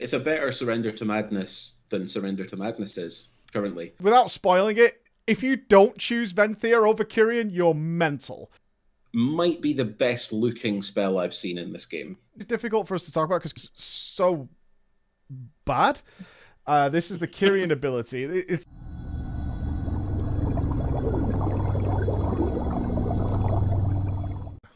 It's a better Surrender to Madness than Surrender to Madness is currently. Without spoiling it, if you don't choose Venthyr over Kyrian, you're mental. Might be the best looking spell I've seen in this game. It's difficult for us to talk about because it's so bad. This is the Kyrian ability. It's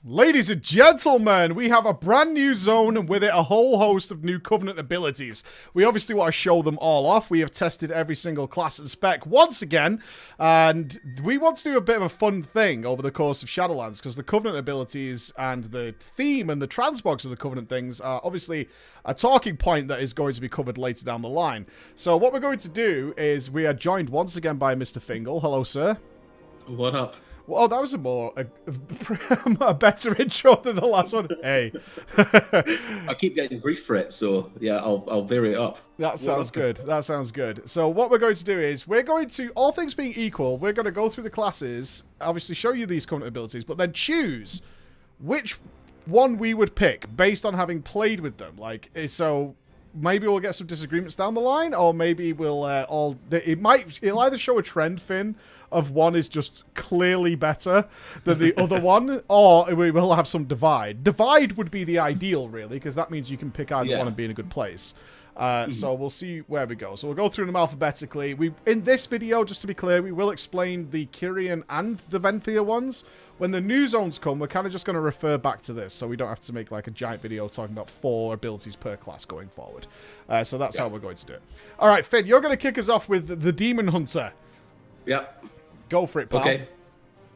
Ladies and gentlemen, we have a brand new zone and with it a whole host of new Covenant abilities. We obviously want to show them all off. We have tested every single class and spec once again, and we want to do a bit of a fun thing over the course of Shadowlands because the Covenant abilities and the theme and the transbox of the Covenant things are obviously a talking point that is going to be covered later down the line. So what we're going to do is we are joined once again by Mr. Fingal. Hello, sir. What up? Well, that was a better intro than the last one. Hey. I keep getting grief for it, so yeah, I'll vary it up. That sounds good. That sounds good. So what we're going to do is we're going to, all things being equal, we're going to go through the classes, obviously show you these Covenant abilities, but then choose which one we would pick based on having played with them. Like, so maybe we'll get some disagreements down the line, or maybe we'll it'll either show a trend, Finn, of one is just clearly better than the other one, or we will have some divide. Divide would be the ideal, really, because that means you can pick either one and be in a good place. So we'll see where we go. So we'll go through them alphabetically. In this video, just to be clear, we will explain the Kyrian and the Venthyr ones. When the new zones come, we're kind of just going to refer back to this, so we don't have to make like a giant video talking about 4 abilities per class going forward. So that's how we're going to do it. All right, Finn, you're going to kick us off with the Demon Hunter. Yep. Go for it, pal. Okay.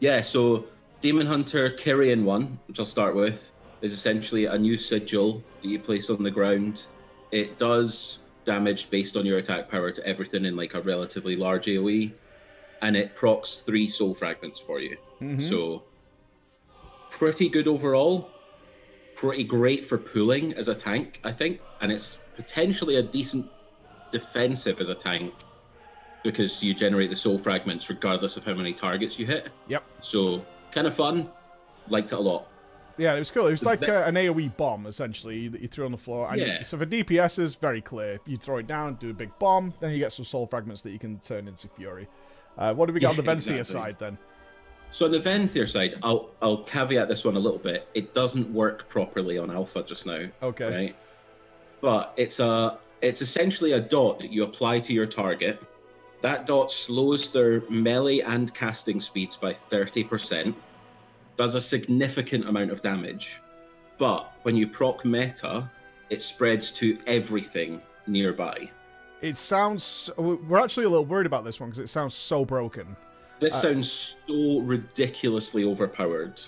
Yeah, so Demon Hunter Kyrian one, which I'll start with, is essentially a new sigil that you place on the ground. It does damage based on your attack power to everything in like a relatively large AoE, and it procs 3 soul fragments for you. So pretty good overall. Pretty great for pulling as a tank, I think, and it's potentially a decent defensive as a tank because you generate the soul fragments regardless of how many targets you hit. Yep. So kind of fun. Liked it a lot. Yeah, it was cool. It was like an AoE bomb, essentially, that you threw on the floor. And so for DPSs, very clear. You throw it down, do a big bomb, then you get some soul fragments that you can turn into Fury. What do we got on the Venthyr side, then? So on the Venthyr side, I'll caveat this one a little bit. It doesn't work properly on Alpha just now. Okay. Right? But it's essentially a dot that you apply to your target. That dot slows their melee and casting speeds by 30%. Does a significant amount of damage, but when you proc meta, it spreads to everything nearby. It sounds... We're actually a little worried about this one because it sounds so broken. This sounds so ridiculously overpowered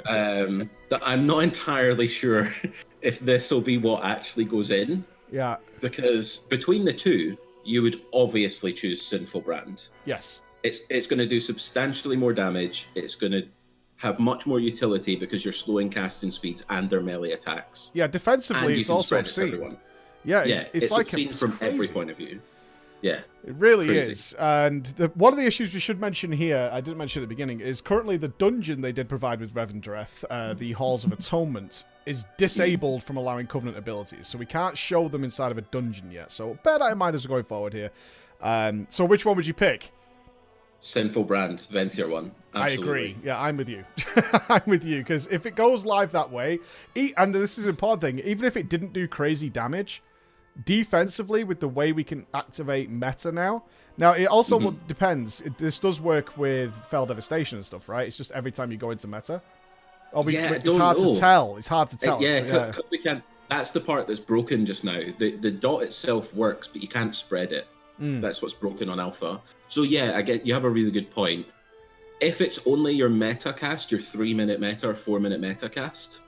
that I'm not entirely sure if this will be what actually goes in. Yeah. Because between the two, you would obviously choose Sinful Brand. Yes. It's going to do substantially more damage. It's going to have much more utility because you're slowing casting speeds and their melee attacks. Yeah, defensively, it's also obscene. Yeah, it's like obscene from every point of view. Yeah. It really is. And one of the issues we should mention here, I didn't mention at the beginning, is currently the dungeon they did provide with Revendreth, the Halls of Atonement, is disabled from allowing Covenant abilities. So we can't show them inside of a dungeon yet. So bear that in mind as we're going forward here. So which one would you pick? Sinful Brand, Venthyr one. Absolutely. I agree. Yeah, I'm with you. I'm with you, because if it goes live that way, and this is an important thing, even if it didn't do crazy damage, defensively, with the way we can activate meta now, it also depends. This does work with Fell Devastation and stuff, right? It's just every time you go into meta. It's hard to tell. It's hard to tell. We can't. That's the part that's broken just now. The dot itself works, but you can't spread it. That's what's broken on Alpha. So yeah, I get you have a really good point. If it's only your meta cast, your 3-minute meta or 4-minute meta cast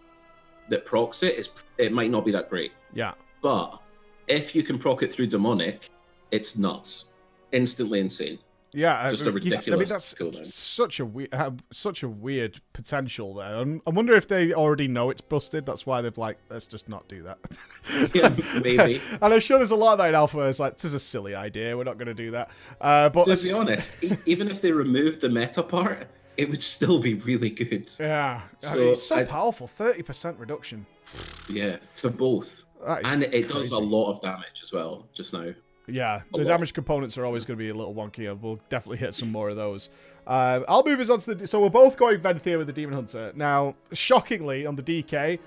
that procs it might not be that great. Yeah. But if you can proc it through demonic, it's nuts. Instantly insane. Yeah, just a ridiculous that's cooldown. Such a weird potential there. I wonder if they already know it's busted. That's why they've like, let's just not do that. Yeah, maybe. And I'm sure there's a lot of that in Alpha where it's like, this is a silly idea. We're not going to do that. But to be honest, even if they removed the meta part, it would still be really good. Yeah, so, it's so powerful. 30% reduction. Yeah, to both. And it does crazy. a lot of damage as well, just now. Yeah, the damage components are always going to be a little wonky, and we'll definitely hit some more of those. I'll move us on to the... So we're both going Venthyr with the Demon Hunter. Now, shockingly, on the DK,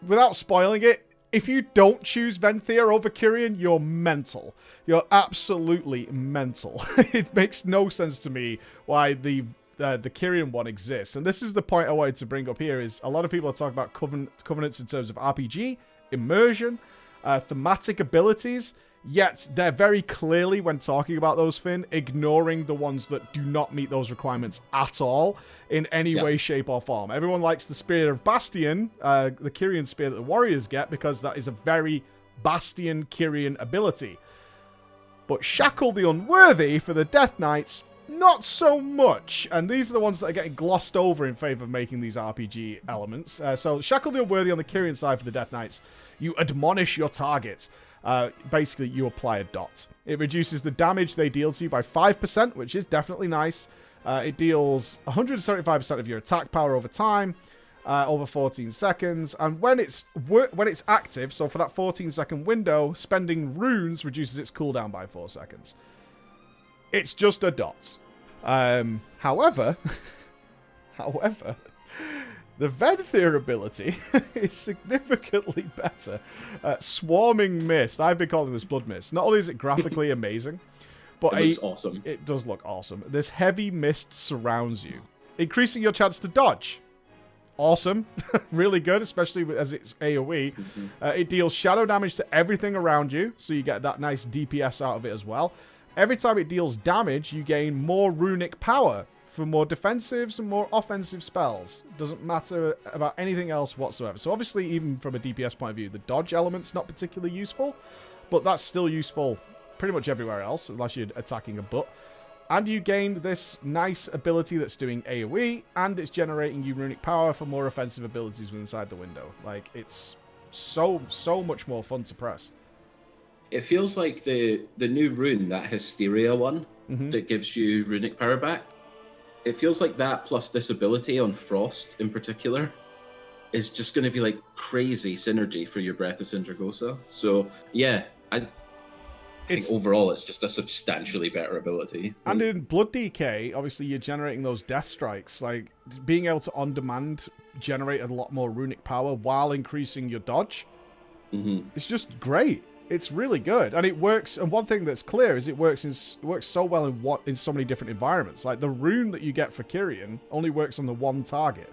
without spoiling it, if you don't choose Venthyr over Kyrian, you're mental. You're absolutely mental. It makes no sense to me why the Kyrian one exists. And this is the point I wanted to bring up here, is a lot of people are talking about covenants in terms of RPG, immersion, thematic abilities, yet they're very clearly, when talking about those, Finn, ignoring the ones that do not meet those requirements at all in any way, shape, or form. Everyone likes the Spear of Bastion, the Kyrian Spear that the warriors get, because that is a very Bastion Kyrian ability. But Shackle the Unworthy for the Death Knights, not so much. And these are the ones that are getting glossed over in favor of making these RPG elements. So Shackle the Unworthy on the Kyrian side for the Death Knights. You admonish your target. Basically, you apply a dot. It reduces the damage they deal to you by 5%, which is definitely nice. It deals 175% of your attack power over time, over 14 seconds. And when it's active, so for that 14-second window, spending runes reduces its cooldown by 4 seconds. It's just a dot. However, the Venthyr ability is significantly better. Swarming Mist. I've been calling this Blood Mist. Not only is it graphically amazing, but it looks awesome. It does look awesome. This heavy mist surrounds you, increasing your chance to dodge. Awesome. Really good, especially as it's AoE. It deals shadow damage to everything around you, so you get that nice DPS out of it as well. Every time it deals damage, you gain more runic power for more defensives and more offensive spells. Doesn't matter about anything else whatsoever. So obviously, even from a DPS point of view, the dodge element's not particularly useful, but that's still useful pretty much everywhere else, unless you're attacking a butt. And you gain this nice ability that's doing AoE, and it's generating you runic power for more offensive abilities inside the window. Like, it's so much more fun to press. It feels like the new rune, that Hysteria one, that gives you runic power back. It feels like that plus this ability on Frost in particular is just going to be like crazy synergy for your Breath of Sindragosa. So yeah, I think overall it's just a substantially better ability. And in Blood DK, obviously you're generating those death strikes. Like, being able to on demand generate a lot more runic power while increasing your dodge. It's just great. It's really good, and it works. And one thing that's clear is it works so well in so many different environments. Like, the rune that you get for Kyrian only works on the one target.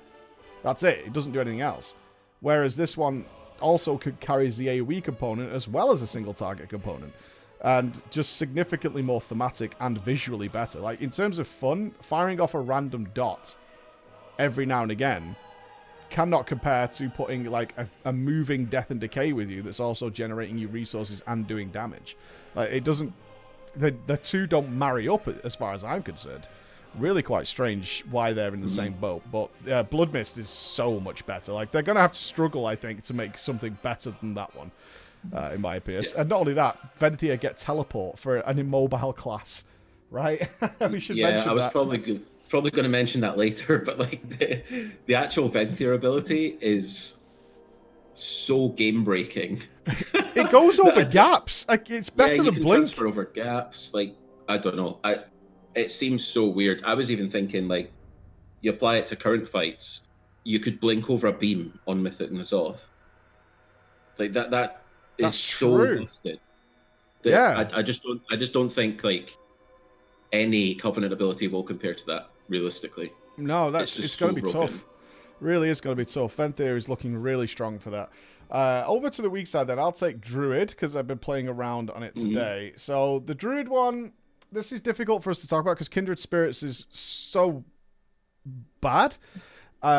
That's it. It doesn't do anything else. Whereas this one also carries the AoE component as well as a single target component, and just significantly more thematic and visually better. Like, in terms of fun, firing off a random dot every now and again cannot compare to putting like a moving death and decay with you that's also generating you resources and doing damage. Like, it doesn't, the two don't marry up as far as I'm concerned. Really quite strange why they're in the same boat. But Blood Mist is so much better. Like, they're gonna have to struggle, I think, to make something better than that one, in my opinion. And not only that, Venthyr get teleport for an immobile class, right? We should mention that. I was probably going to mention that later, but like the actual Venthyr ability is so game breaking. It goes over gaps. Like, it's better than Blink. Transfer over gaps. Like, I don't know. It seems so weird. I was even thinking, like, you apply it to current fights, you could blink over a beam on Mythic N'Zoth. Like, that's so busted. Yeah. I just don't think like any Covenant ability will compare to that realistically. No, it's going to be tough. Really is going to be tough. Venthyr is looking really strong for that. Over to the weak side then, I'll take Druid because I've been playing around on it today. So the Druid one, this is difficult for us to talk about because Kindred Spirits is so bad.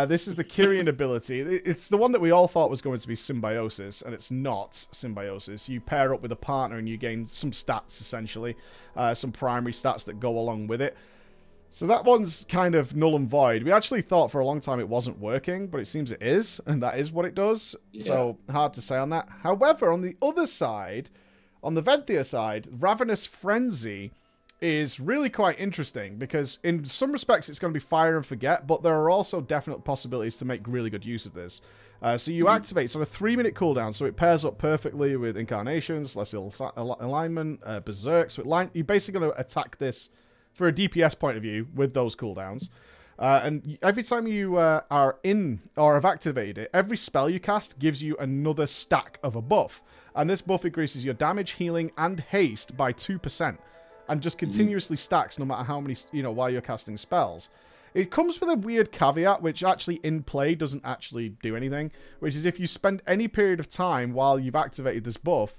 This is the Kyrian ability. It's the one that we all thought was going to be Symbiosis, and it's not Symbiosis. You pair up with a partner and you gain some stats, essentially. Some primary stats that go along with it. So that one's kind of null and void. We actually thought for a long time it wasn't working, but it seems it is, and that is what it does. Yeah. So hard to say on that. However, on the other side, on the Venthyr side, Ravenous Frenzy is really quite interesting because in some respects it's going to be fire and forget, but there are also definite possibilities to make really good use of this. So you activate, it's on a 3-minute cooldown, so it pairs up perfectly with Incarnations, Celestial Alignment, Berserk. So you're basically going to attack this for a DPS point of view with those cooldowns. And every time you are in or have activated it, every spell you cast gives you another stack of a buff. And this buff increases your damage, healing, and haste by 2%. And just continuously stacks no matter how many, while you're casting spells. It comes with a weird caveat, which actually in play doesn't actually do anything, which is if you spend any period of time while you've activated this buff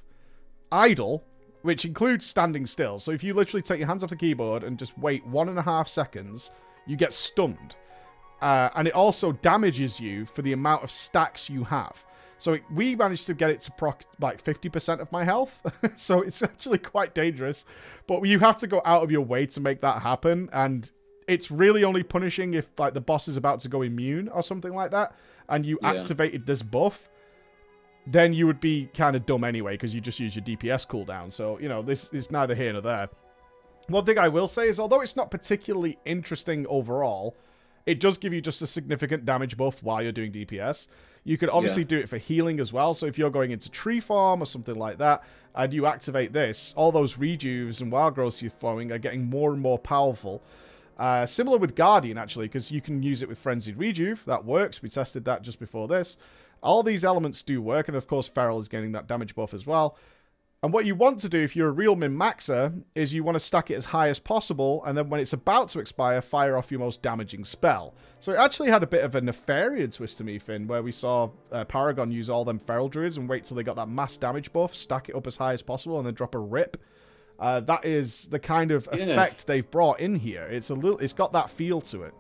idle, which includes standing still. So if you literally take your hands off the keyboard and just wait 1.5 seconds, you get stunned. And it also damages you for the amount of stacks you have. So we managed to get it to proc like 50% of my health. So it's actually quite dangerous. But you have to go out of your way to make that happen. And it's really only punishing if like the boss is about to go immune or something like that. And you activated this buff. Then you would be kind of dumb anyway because you just use your DPS cooldown. So, this is neither here nor there. One thing I will say is, although it's not particularly interesting overall, it does give you just a significant damage buff while you're doing DPS. You could obviously do it for healing as well. So if you're going into tree farm or something like that, and you activate this, all those rejuves and wild growths you're flowing are getting more and more powerful. Similar with Guardian, actually, because you can use it with Frenzied Rejuve. That works. We tested that just before this. All these elements do work, and of course, Feral is getting that damage buff as well. And what you want to do if you're a real min-maxer is you want to stack it as high as possible, and then when it's about to expire, fire off your most damaging spell. So it actually had a bit of a Nefarian twist to me, Finn, where we saw Paragon use all them Feral Druids and wait till they got that mass damage buff, stack it up as high as possible, and then drop a rip. That is the kind of effect they've brought in here. It's got that feel to it.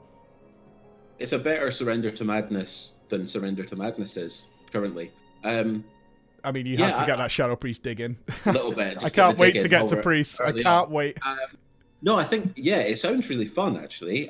It's a better Surrender to Madness than Surrender to Madness is currently. I mean, you had to get that Shadow Priest dig in. A little bit. I can't wait to get to Priest. I can't wait. No, I think, it sounds really fun, actually.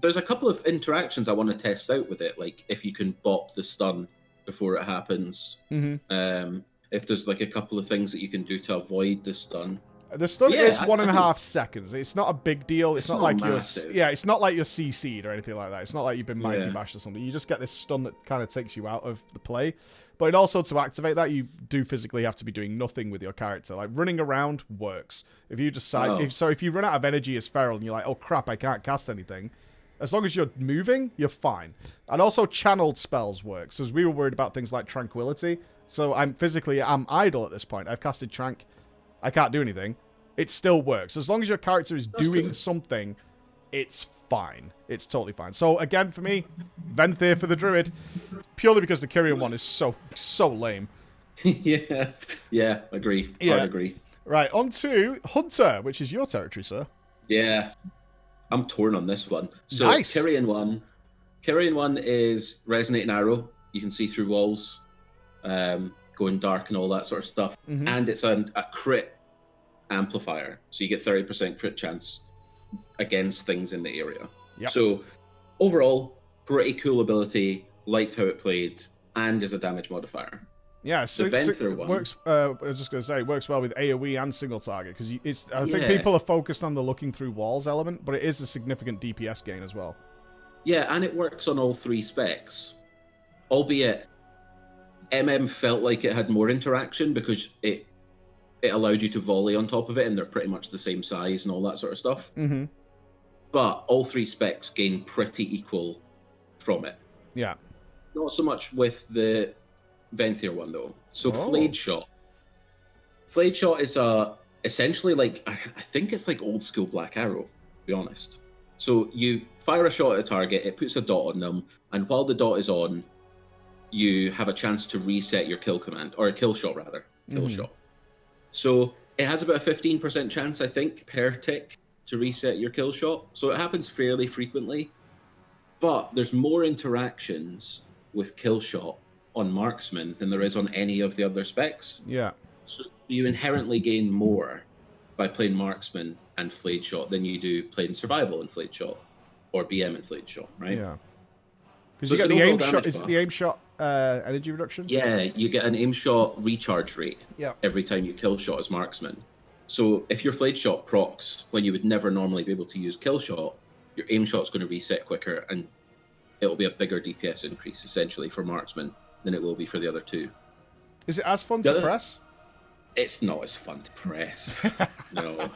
There's a couple of interactions I want to test out with it, like if you can bop the stun before it happens. Mm-hmm. If there's like a couple of things that you can do to avoid the stun. The stun is 1.5 seconds. It's not a big deal. It's not like massive. it's not like you're CC'd or anything like that. It's not like you've been Mighty Bashed or something. You just get this stun that kind of takes you out of the play. But also to activate that, you do physically have to be doing nothing with your character. Like running around works. If you just if you run out of energy as Feral and you're like, oh crap, I can't cast anything. As long as you're moving, you're fine. And also channeled spells work. So as we were worried about things like Tranquility. So I'm idle at this point. I've casted Trank. I can't do anything. It still works. As long as your character is doing something, it's fine. It's totally fine. So again, for me, Venthyr for the Druid. Purely because the Kyrian one is so lame. Yeah, agree. I agree. Right, on to Hunter, which is your territory, sir. Yeah. I'm torn on this one. So nice. Kyrian one is Resonating Arrow. You can see through walls, going dark and all that sort of stuff. Mm-hmm. And it's a crit amplifier. So you get 30% crit chance against things in the area. Yep. So overall, pretty cool ability, liked how it played, and is a damage modifier. Yeah, so Venthyr one works. I was just going to say, it works well with AoE and single target because I think people are focused on the looking through walls element, but it is a significant DPS gain as well. Yeah, and it works on all 3 specs, albeit MM felt like it had more interaction because it allowed you to volley on top of it, and they're pretty much the same size and all that sort of stuff. Mm-hmm. But all 3 specs gain pretty equal from it. Yeah. Not so much with the Venthyr one, though. So Flayed Shot. Flayed Shot is essentially like, I think it's like old school Black Arrow, to be honest. So you fire a shot at a target, it puts a dot on them, and while the dot is on, you have a chance to reset your kill command, or a kill shot rather. Kill shot. So it has about a 15% chance, I think, per tick to reset your kill shot. So it happens fairly frequently. But there's more interactions with kill shot on Marksman than there is on any of the other specs. Yeah. So you inherently gain more by playing Marksman and Flayed Shot than you do playing Survival and Flayed Shot, or BM and Flayed Shot, right? Yeah. Because you get the aim shot. Is it the aim shot energy reduction? Yeah, you get an aim shot recharge rate every time you kill shot as Marksman. So if your Flayed Shot procs when you would never normally be able to use kill shot, your aim shot's going to reset quicker, and it'll be a bigger DPS increase, essentially, for marksman than it will be for the other two. Is it as fun to press? It's not as fun to press. No.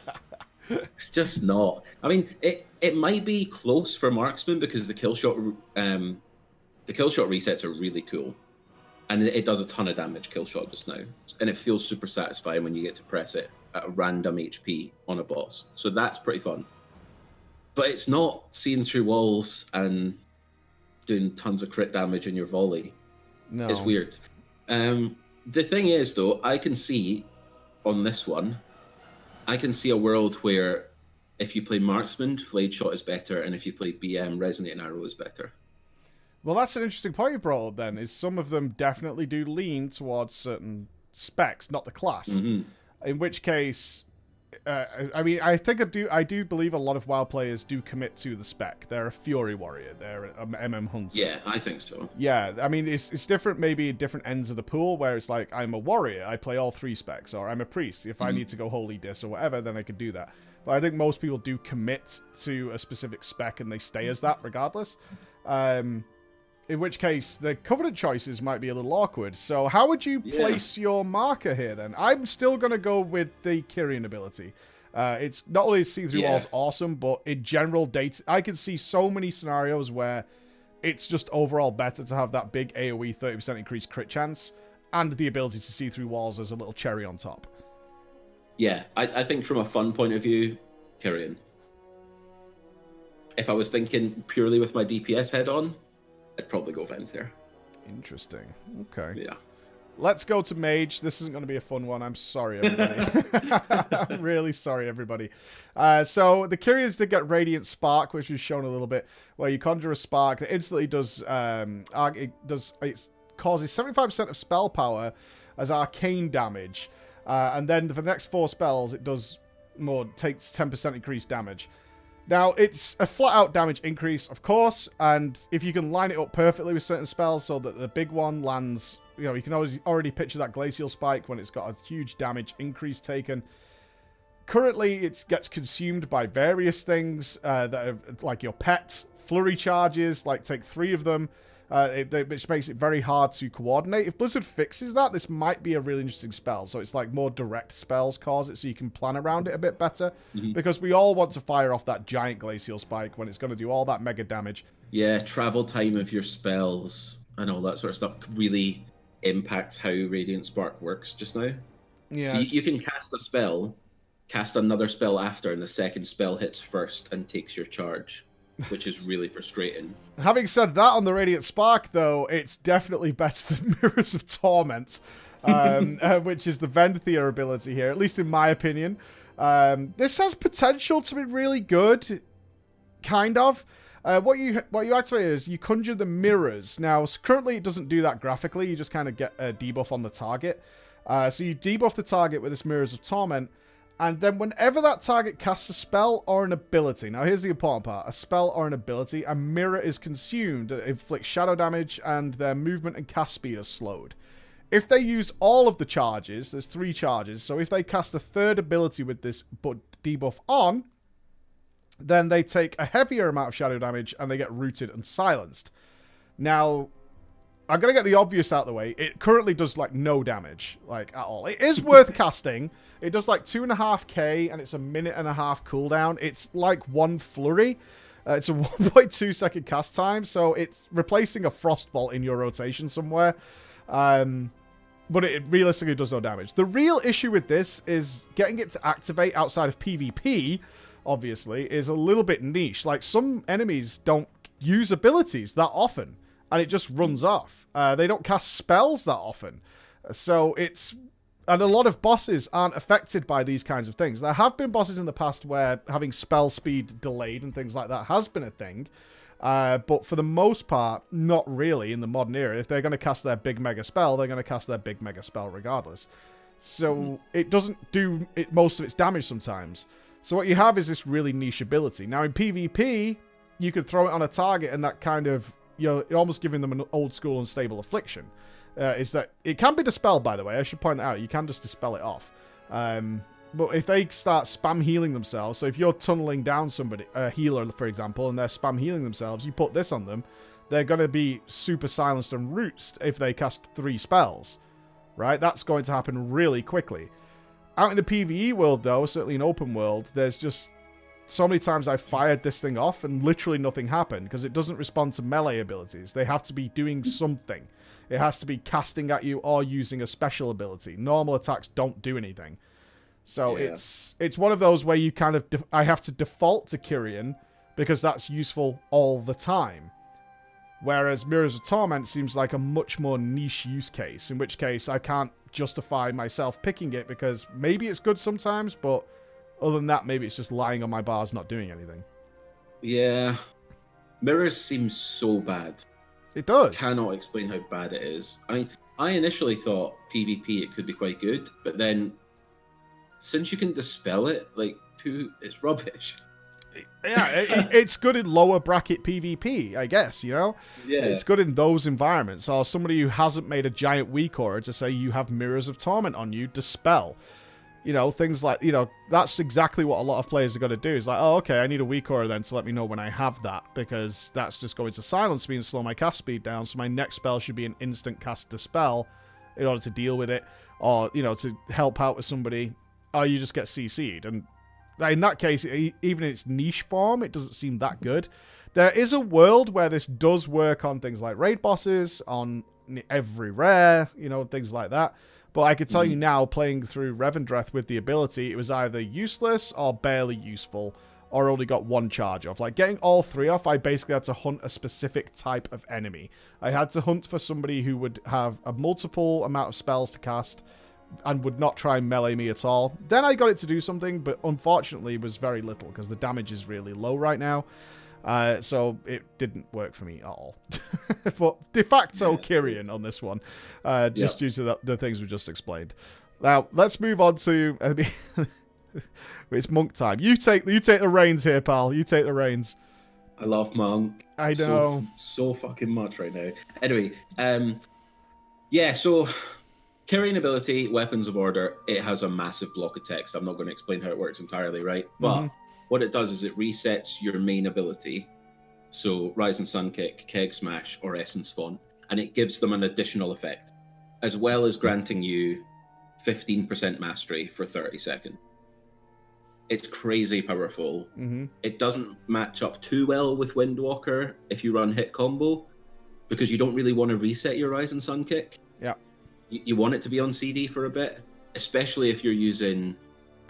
It's just not. I mean, it might be close for marksman because the kill shot resets are really cool. And it does a ton of damage, kill shot, just now. And it feels super satisfying when you get to press it at a random HP on a boss. So that's pretty fun. But it's not seeing through walls and doing tons of crit damage in your volley. No. It's weird. The thing is, though, I can see on this one, I can see a world where if you play marksman, Flayed Shot is better, and if you play BM, Resonating Arrow is better. Well, that's an interesting point you brought up then, is some of them definitely do lean towards certain specs, not the class. Mm-hmm. In which case, I mean, I think I do believe a lot of WoW players do commit to the spec. They're a Fury Warrior. They're an MM Hunter. Yeah, I think so. Yeah, I mean, it's different maybe at different ends of the pool, where it's like, I'm a Warrior, I play all 3 specs, or I'm a Priest. If I need to go Holy Dis or whatever, then I could do that. But I think most people do commit to a specific spec, and they stay as that regardless. In which case, the Covenant choices might be a little awkward. So how would you place your marker here, then? I'm still going to go with the Kyrian ability. It's not only is see-through walls awesome, but in general, I can see so many scenarios where it's just overall better to have that big AoE 30% increased crit chance and the ability to see through walls as a little cherry on top. Yeah, I think from a fun point of view, Kyrian. If I was thinking purely with my DPS head on, I'd probably go Venthyr. Interesting. Okay. Yeah. Let's go to Mage. This isn't going to be a fun one. I'm sorry, everybody. I'm really sorry, everybody. So the Kyrians did get Radiant Spark, which was shown a little bit, where you conjure a spark that instantly does it causes 75% of spell power as arcane damage, and then for the next 4 spells, it takes 10% increased damage. Now, it's a flat-out damage increase, of course, and if you can line it up perfectly with certain spells so that the big one lands, you can already picture that Glacial Spike when it's got a huge damage increase taken. Currently, it gets consumed by various things that are like your pet, flurry charges, like take 3 of them, which makes it very hard to coordinate. If Blizzard fixes that, this might be a really interesting spell. So it's like more direct spells cause it, so you can plan around it a bit better. Mm-hmm. Because we all want to fire off that giant Glacial Spike when it's going to do all that mega damage. Yeah, travel time of your spells and all that sort of stuff really impacts how Radiant Spark works just now. Yeah. So you can cast a spell, cast another spell after, and the second spell hits first and takes your charge, which is really frustrating. Having said that, on the Radiant Spark, though, it's definitely better than Mirrors of Torment, which is the Venthyr ability here, at least in my opinion. This has potential to be really good, kind of. What you activate is you conjure the mirrors. Now, currently it doesn't do that graphically. You just kind of get a debuff on the target. So you debuff the target with this Mirrors of Torment, and then whenever that target casts a spell or an ability, now here's the important part, a spell or an ability, a mirror is consumed, it inflicts shadow damage, and their movement and cast speed are slowed. If they use all of the charges, there's 3 charges, so if they cast a 3rd ability with this debuff on, then they take a heavier amount of shadow damage and they get rooted and silenced. Now, I'm going to get the obvious out of the way. It currently does, like, no damage, like, at all. It is worth casting. It does, like, 2.5k, and it's a 1.5 cooldown. It's like 1 flurry. It's a 1.2 second cast time, so it's replacing a Frostbolt in your rotation somewhere. But it realistically does no damage. The real issue with this is getting it to activate outside of PvP, obviously, is a little bit niche. Like, some enemies don't use abilities that often, and it just runs off. They don't cast spells that often. So it's... And a lot of bosses aren't affected by these kinds of things. There have been bosses in the past where having spell speed delayed and things like that has been a thing. But for the most part, not really in the modern era. If they're going to cast their big mega spell, they're going to cast their big mega spell regardless. So it doesn't do most of its damage sometimes. So what you have is this really niche ability. Now in PvP, you could throw it on a target and that kind of... You're almost giving them an old school unstable affliction. Is that it can be dispelled, by the way. I should point that out. You can just dispel it off. But if they start spam healing themselves, so if you're tunneling down somebody, a healer, for example, and they're spam healing themselves, you put this on them, they're going to be super silenced and rootsed if they cast 3 spells, right? That's going to happen really quickly. Out in the PvE world, though, certainly in open world, there's just so many times I've fired this thing off and literally nothing happened because it doesn't respond to melee abilities. They have to be doing something. It has to be casting at you or using a special ability. Normal attacks don't do anything. So it's one of those where you kind of... I have to default to Kyrian because that's useful all the time. Whereas Mirrors of Torment seems like a much more niche use case, in which case I can't justify myself picking it because maybe it's good sometimes, but other than that, maybe it's just lying on my bars not doing anything. Yeah. Mirrors seems so bad. It does. Cannot explain how bad it is. I mean, I initially thought PvP it could be quite good, but then since you can dispel it, like, it's rubbish. Yeah, it's good in lower bracket PvP, I guess, you know? Yeah. It's good in those environments. Or somebody who hasn't made a giant weak aura to say you have Mirrors of Torment on you, dispel. You know, things like, you know, that's exactly what a lot of players are going to do. It's like, oh, okay, I need a weak aura then to let me know when I have that, because that's just going to silence me and slow my cast speed down, so my next spell should be an instant cast dispel in order to deal with it, or, you know, to help out with somebody, or you just get CC'd. And in that case, even in its niche form, it doesn't seem that good. There is a world where this does work on things like raid bosses, on every rare, you know, things like that. But I could tell you now, playing through Revendreth with the ability, it was either useless or barely useful, or only got 1 charge off. Like, getting all 3 off, I basically had to hunt a specific type of enemy. I had to hunt for somebody who would have a multiple amount of spells to cast and would not try and melee me at all. Then I got it to do something, but unfortunately it was very little, because the damage is really low right now. So it didn't work for me at all. But de facto Kyrian on this one, just due to the things we just explained. Now, let's move on to... it's monk time. You take the reins here, pal. You take the reins. I love monk. I know. So fucking much right now. Anyway, so... Kyrian ability, Weapons of Order, it has a massive block of text. I'm not going to explain how it works entirely, right? But what it does is it resets your main ability. So Rising Sun Kick, Keg Smash, or Essence Font. And it gives them an additional effect, as well as granting you 15% mastery for 30 seconds. It's crazy powerful. It doesn't match up too well with Windwalker if you run hit combo, because you don't really want to reset your Rising Sun Kick. Yeah. You want it to be on CD for a bit, especially if you're using,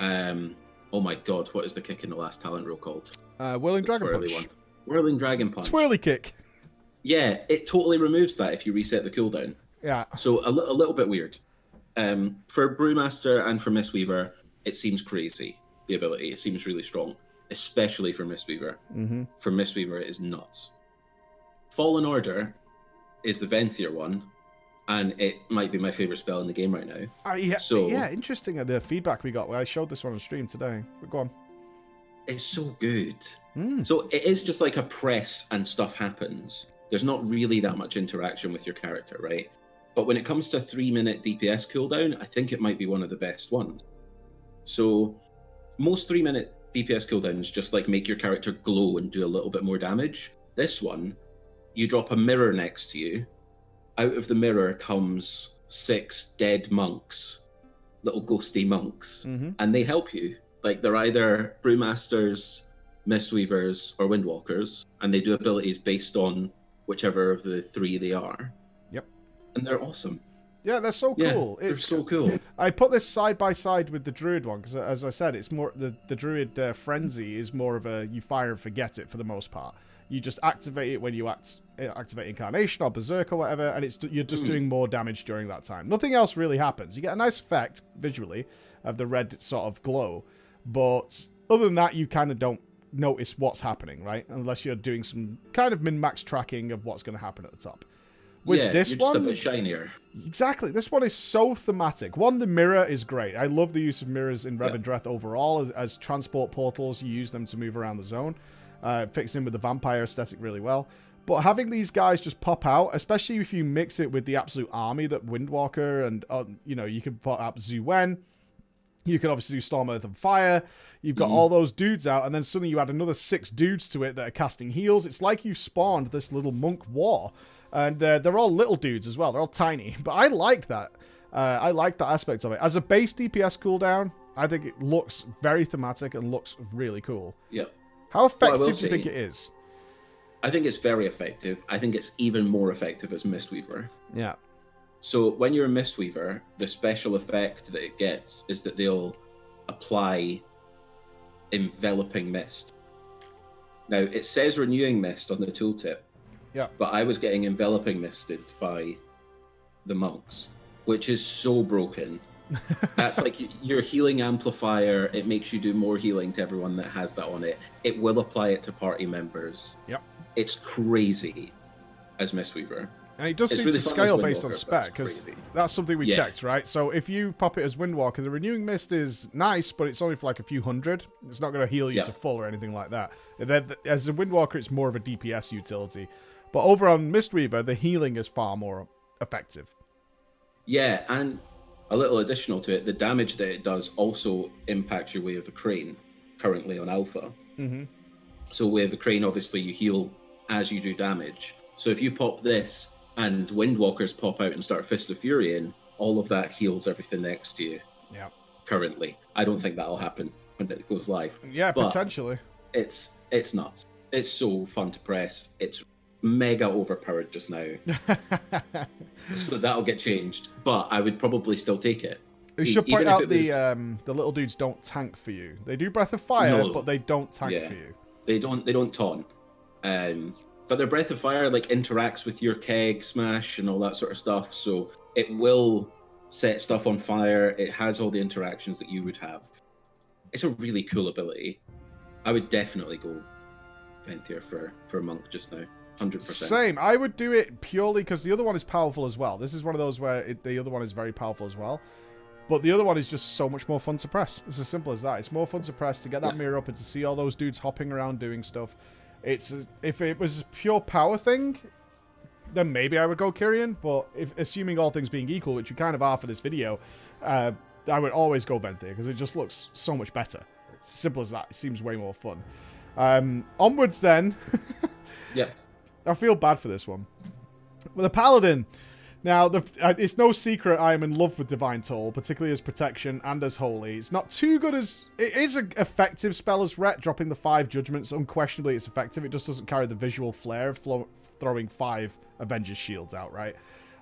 oh my god, what is the kick in the last talent rule called? Whirling Dragon Punch. One. Whirling Dragon Punch. Twirly Kick. Yeah, it totally removes that if you reset the cooldown. Yeah. So a little bit weird. For Brewmaster and for Mistweaver, it seems crazy, the ability. It seems really strong, especially for Mistweaver. For Mistweaver, it is nuts. Fallen Order is the Venthyr one, and it might be my favorite spell in the game right now. Yeah, interesting the feedback we got. I showed this one on stream today. But go on. It's so good. So it is just like a press and stuff happens. There's not really that much interaction with your character, right? But when it comes to 3-minute DPS cooldown, I think it might be one of the best ones. So most 3-minute DPS cooldowns just like make your character glow and do a little bit more damage. This one, you drop a mirror next to you. Out of the mirror comes 6 dead monks, little ghosty monks, and they help you. Like, they're either Brewmasters, Mistweavers, or Windwalkers, and they do abilities based on whichever of the 3 they are. Yep. And they're awesome. Yeah, they're so cool. They're so cool. I put this side by side with the Druid one, because as I said, it's more the Druid Frenzy is more of a you fire and forget it for the most part. You just activate it when you activate Incarnation or Berserk or whatever, and you're just doing more damage during that time. Nothing else really happens. You get a nice effect, visually, of the red sort of glow, but other than that, you kind of don't notice what's happening, right? Unless you're doing some kind of min-max tracking of what's going to happen at the top. With this you're one, just a bit shinier. Exactly. This one is so thematic. One, the mirror is great. I love the use of mirrors in Revendreth overall. As transport portals, you use them to move around the zone. Fits in with the vampire aesthetic really well. But having these guys just pop out, especially if you mix it with the absolute army that Windwalker and, you know, you can put up Zuwen. You can obviously do Storm, Earth, and Fire. You've got all those dudes out, and then suddenly you add another 6 dudes to it that are casting heals. It's like you've spawned this little monk war. And they're all little dudes as well. They're all tiny. But I like that. I like that aspect of it. As a base DPS cooldown, I think it looks very thematic and looks really cool. Yep. How effective do you think it is? I think it's very effective. I think it's even more effective as Mistweaver. Yeah. So when you're a Mistweaver, the special effect that it gets is that they'll apply enveloping mist. Now, it says renewing mist on the tooltip. Yeah. But I was getting enveloping misted by the monks, which is so broken. That's like your healing amplifier. It makes you do more healing to everyone that has that on it. It will apply it to party members. Yep. It's crazy as Mistweaver. And it does seem really to fun as scale based on Windwalker, spec, but because it's crazy. that's something we Yeah. checked, right? So if you pop it as Windwalker, the Renewing Mist is nice, but it's only for like a few hundred. It's not going to heal you Yeah. to full or anything like that. And then, as a Windwalker, it's more of a DPS utility. But over on Mistweaver, the healing is far more effective. Yeah, and a little additional to it, the damage that it does also impacts your Way of the Crane, currently on Alpha. Mm-hmm. So Way of the Crane, obviously, you heal as you do damage. So if you pop this and Windwalkers pop out and start Fist of Fury in, all of that heals everything next to you. Yeah. Currently. I don't think that'll happen when it goes live. Yeah, But potentially. It's nuts. It's so fun to press. It's mega overpowered just now. So that'll get changed. But I would probably still take it. We should Even point if out it was- the little dudes don't tank for you. They do Breath of Fire, No. but they don't tank Yeah. for you. They don't taunt. But their Breath of Fire like interacts with your keg smash and all that sort of stuff. So it will set stuff on fire. It has all the interactions that you would have. It's a really cool ability. I would definitely go Venthyr for Monk just now. 100%. Same. I would do it purely because the other one is powerful as well. This is one of those where the other one is very powerful as well. But the other one is just so much more fun to press. It's as simple as that. It's more fun to press, to get that mirror up and to see all those dudes hopping around doing stuff. If it was a pure power thing, then maybe I would go Kyrian. But assuming all things being equal, which we kind of are for this video, I would always go Venthyr because it just looks so much better. It's as simple as that. It seems way more fun. Onwards then. Yeah. I feel bad for this one. With the Paladin. Now, it's no secret I am in love with Divine Toll, particularly as protection and as holy. It's not too good as... It is an effective spell as Ret, dropping the 5 judgments. Unquestionably, it's effective. It just doesn't carry the visual flair of throwing 5 Avengers shields out, right?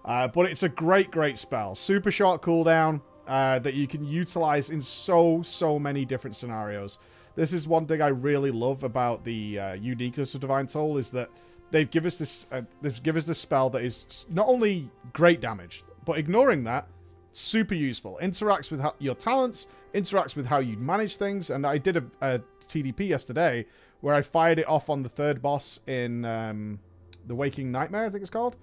But it's a great, great spell. Super short cooldown that you can utilize in so many different scenarios. This is one thing I really love about the uniqueness of Divine Toll, is that they've given us this spell that is not only great damage, but ignoring that, super useful. Interacts with your talents, interacts with how you manage things. And I did a TDP yesterday where I fired it off on the 3rd boss in the Waking Nightmare, I think it's called.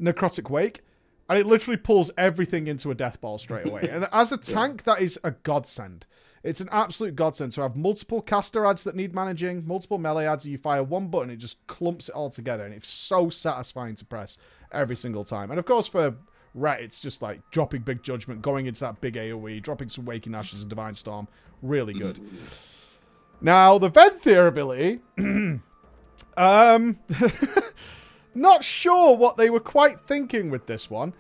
Necrotic Wake. And it literally pulls everything into a death ball straight away. And as a tank, that is a godsend. It's an absolute godsend to have multiple caster ads that need managing, multiple melee ads, and you fire one button, it just clumps it all together, and it's so satisfying to press every single time. And of course, for Ret, it's just like dropping big judgment, going into that big AoE, dropping some Waking Ashes and Divine Storm. Really good. Now, the Venthyr ability... not sure what they were quite thinking with this one.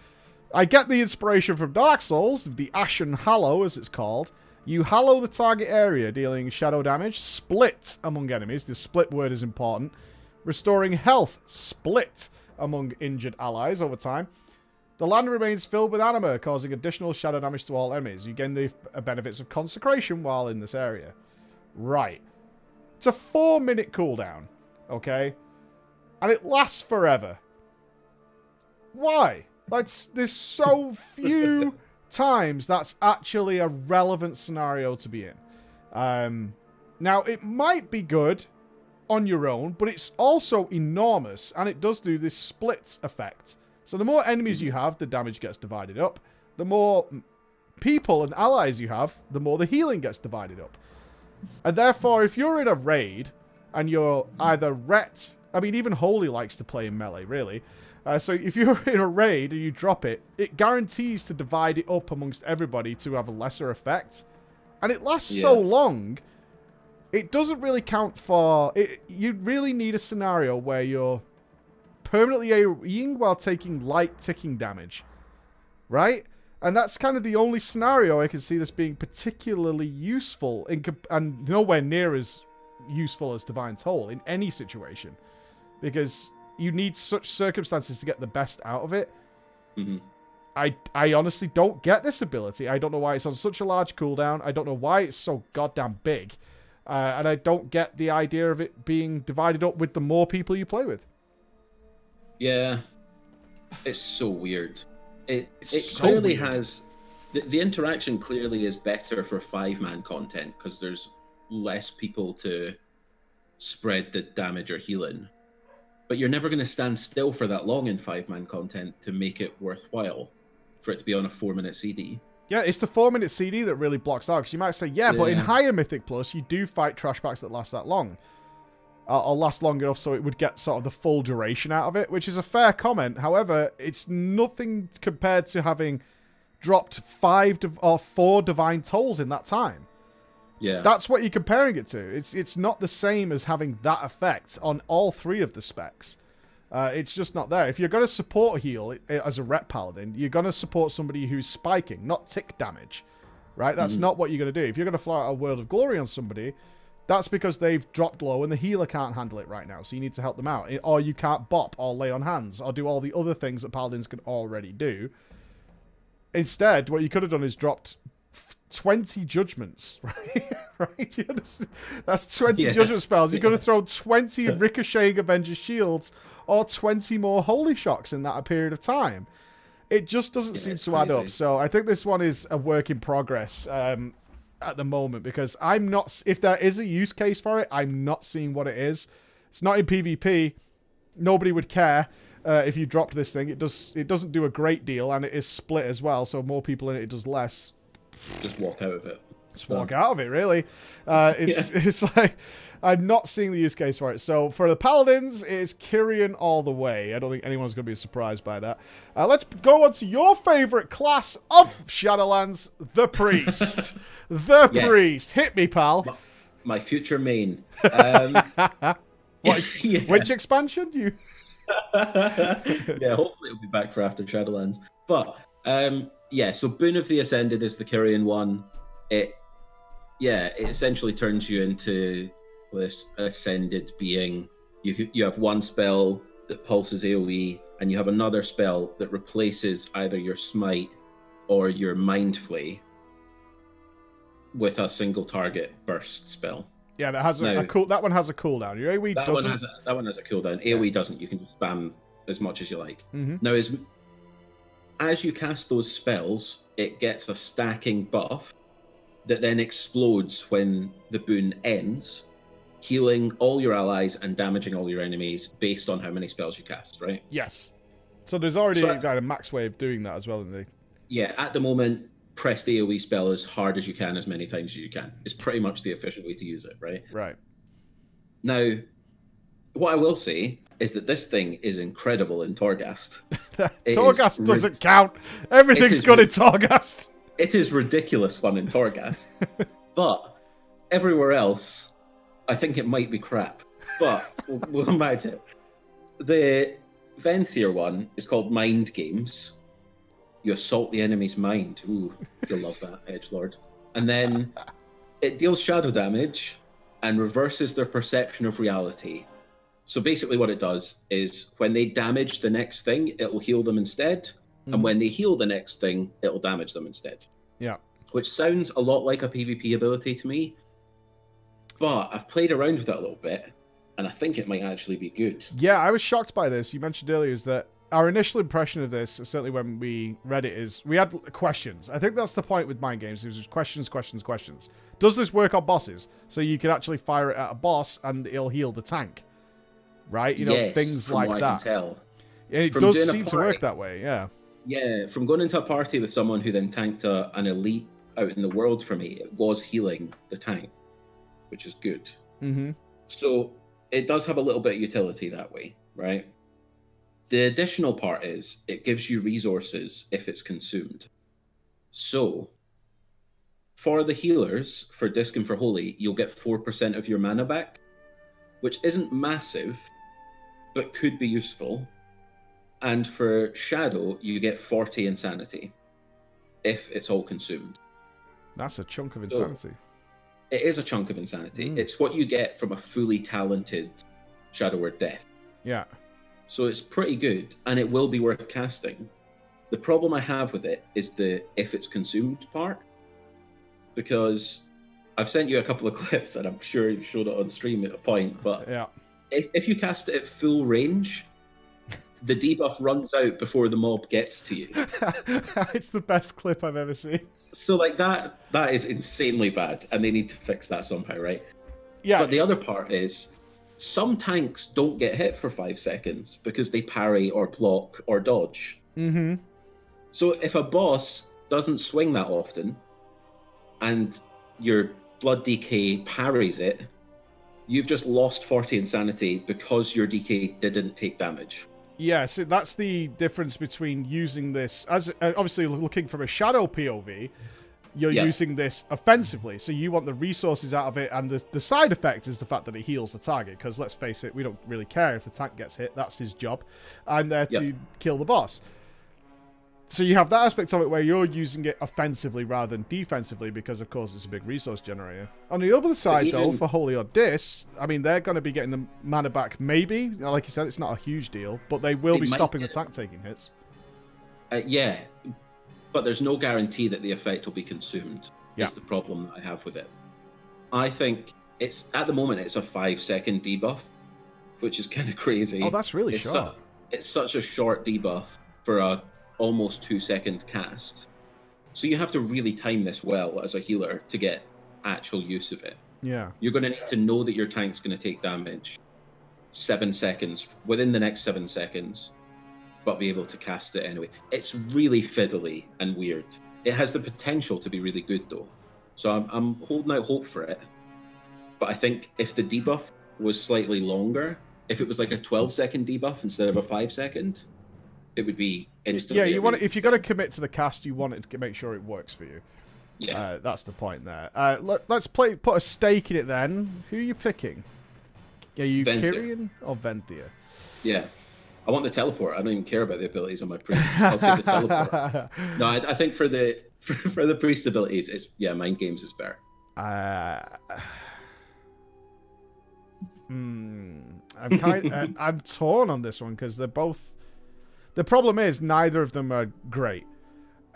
I get the inspiration from Dark Souls, the Ashen Hallow, as it's called. You hallow the target area, dealing shadow damage, split among enemies. The split word is important. Restoring health, split among injured allies over time. The land remains filled with anima, causing additional shadow damage to all enemies. You gain the benefits of consecration while in this area. Right. It's a 4-minute cooldown, okay? And it lasts forever. Why? There's so few... times that's actually a relevant scenario to be in. Now, it might be good on your own, but it's also enormous, and it does do this split effect. So the more enemies you have, the damage gets divided up. The more people and allies you have, the more the healing gets divided up. And therefore, if you're in a raid, and you're either Ret... I mean, even Holy likes to play in melee, really. So if you're in a raid and you drop it, it guarantees to divide it up amongst everybody to have a lesser effect. and it lasts so long, it doesn't really count for... You really need a scenario where you're permanently AoEing while taking light ticking damage, right? And that's kind of the only scenario I can see this being particularly useful, and nowhere near as useful as Divine Toll in any situation, because you need such circumstances to get the best out of it. Mm-hmm. I honestly don't get this ability. I don't know why it's on such a large cooldown. I don't know why it's so goddamn big. And I don't get the idea of it being divided up with the more people you play with. Yeah. It's so weird. It so clearly weird. has... The interaction clearly is better for 5-man content, because there's less people to spread the damage or healing. But you're never going to stand still for that long in 5-man content to make it worthwhile for it to be on a 4-minute CD. Yeah, it's the 4-minute CD that really blocks out, because you might say, but in higher Mythic Plus, you do fight trash packs that last that long. Or last long enough so it would get sort of the full duration out of it, which is a fair comment. However, it's nothing compared to having dropped 5 or 4 Divine Tolls in that time. Yeah. That's what you're comparing it to. It's not the same as having that effect on all 3 of the specs. It's just not there. If you're going to support heal as a rep paladin, you're going to support somebody who's spiking, not tick damage, right? That's not what you're going to do. If you're going to fly out a World of Glory on somebody, that's because they've dropped low and the healer can't handle it right now, so you need to help them out. Or you can't bop or lay on hands or do all the other things that paladins can already do. Instead, what you could have done is dropped 20 judgments, right? Right? That's 20 judgment spells. You could have thrown 20 ricocheting Avenger shields or 20 more holy shocks in that period of time. It just doesn't seem to add up. So I think this one is a work in progress at the moment, because I'm not... If there is a use case for it, I'm not seeing what it is. It's not in PvP. Nobody would care if you dropped this thing. It doesn't do a great deal, and it is split as well, so more people in it does less. Just walk out of it. Just walk out of it, really. It's like... I'm not seeing the use case for it. So for the Paladins, it's Kyrian all the way. I don't think anyone's going to be surprised by that. Let's go on to your favorite class of Shadowlands, the Priest. The Priest. Hit me, pal. My future main. Which expansion? Yeah, hopefully it'll be back for after Shadowlands. But so Boon of the Ascended is the Kyrian one. It essentially turns you into this ascended being. You have one spell that pulses AoE, and you have another spell that replaces either your smite or your mind flay with a single target burst spell. Yeah, that has that one has a cooldown. Your AoE doesn't. That one has a cooldown. AoE doesn't. You can just spam as much as you like. Mm-hmm. Now, as you cast those spells, it gets a stacking buff that then explodes when the boon ends, healing all your allies and damaging all your enemies based on how many spells you cast, right? Yes. So there's already a max way of doing that as well, isn't there? Yeah, at the moment, press the AoE spell as hard as you can, as many times as you can. It's pretty much the efficient way to use it, right? Right. Now, what I will say is that this thing is incredible in Torghast. Torghast doesn't count. Everything's good in Torghast. It is ridiculous fun in Torghast. But everywhere else, I think it might be crap. But we'll come back to it. The Venthyr one is called Mind Games. You assault the enemy's mind. Ooh, you'll love that, edgelord. And then it deals shadow damage and reverses their perception of reality. So basically what it does is when they damage the next thing, it'll heal them instead. And when they heal the next thing, it'll damage them instead. Yeah. Which sounds a lot like a PvP ability to me. But I've played around with it a little bit, and I think it might actually be good. Yeah, I was shocked by this. You mentioned earlier is that our initial impression of this, certainly when we read it, is we had questions. I think that's the point with mind games. It was just questions, questions, questions. Does this work on bosses? So you can actually fire it at a boss, and it'll heal the tank. Right? Yes, things like that. I can tell. And it does seem to work that way, yeah. Yeah, from going into a party with someone who then tanked an elite out in the world for me, it was healing the tank, which is good. Mm-hmm. So it does have a little bit of utility that way, right? The additional part is it gives you resources if it's consumed. So For the healers, for Disc and for Holy, you'll get 4% of your mana back, which isn't massive, but could be useful. And for Shadow, you get 40 Insanity, if it's all consumed. That's a chunk of Insanity. It is a chunk of Insanity. It's what you get from a fully talented Shadow Word Death. Yeah. So it's pretty good, and it will be worth casting. The problem I have with it is the if it's consumed part, because I've sent you a couple of clips, and I'm sure you've showed it on stream at a point, but yeah. if you cast it at full range, the debuff runs out before the mob gets to you. It's the best clip I've ever seen. So like that is insanely bad, and they need to fix that somehow, right? Yeah. But the other part is some tanks don't get hit for 5 seconds because they parry or block or dodge. Mm-hmm. So if a boss doesn't swing that often and your Blood DK parries it, you've just lost 40 Insanity because your DK didn't take damage. Yeah, so that's the difference between using this as obviously looking from a Shadow POV. You're using this offensively, so you want the resources out of it, and the side effect is the fact that it heals the target, because let's face it, we don't really care if the tank gets hit. That's his job. I'm there to kill the boss. So you have that aspect of it where you're using it offensively rather than defensively, because of course it's a big resource generator. On the other side, though, for Holy or Dis, I mean, they're going to be getting the mana back, maybe. Like you said, it's not a huge deal, but they will be stopping the tank taking hits. Yeah, but there's no guarantee that the effect will be consumed. That's the problem that I have with it. I think at the moment it's a 5-second debuff, which is kind of crazy. Oh, that's really short. It's such a short debuff for a almost 2-second cast. So you have to really time this well as a healer to get actual use of it. Yeah. You're going to need to know that your tank's going to take damage 7 seconds, within the next 7 seconds, but be able to cast it anyway. It's really fiddly and weird. It has the potential to be really good, though. So I'm holding out hope for it. But I think if the debuff was slightly longer, if it was like a 12-second debuff instead of a 5-second, it would be instantly. Yeah, you want it, if you're going to commit to the cast, you want it to make sure it works for you. Yeah, that's the point there. Let's put a stake in it then. Who are you picking? Are you Venthyr. Kyrian or Venthyr? Yeah, I want the teleport. I don't even care about the abilities on my priest. I'll take the teleport. No, I think for the priest abilities, it's mind games is better. I'm torn on this one because they're both. The problem is neither of them are great.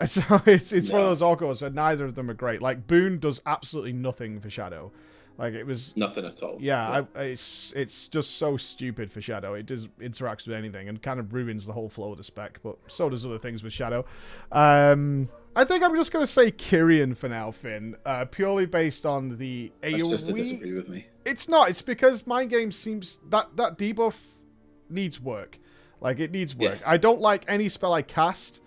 So it's one of those awkward where neither of them are great. Like Boone does absolutely nothing for Shadow. Like it was nothing at all. Yeah, it's just so stupid for Shadow. It just interacts with anything and kind of ruins the whole flow of the spec. But so does other things with Shadow. I think I'm just going to say Kyrian for now, Finn. Purely based on the AoE. That's just to disagree with me. It's not. It's because Mind Game seems that debuff needs work. Like it needs work. Yeah. I don't like any spell I cast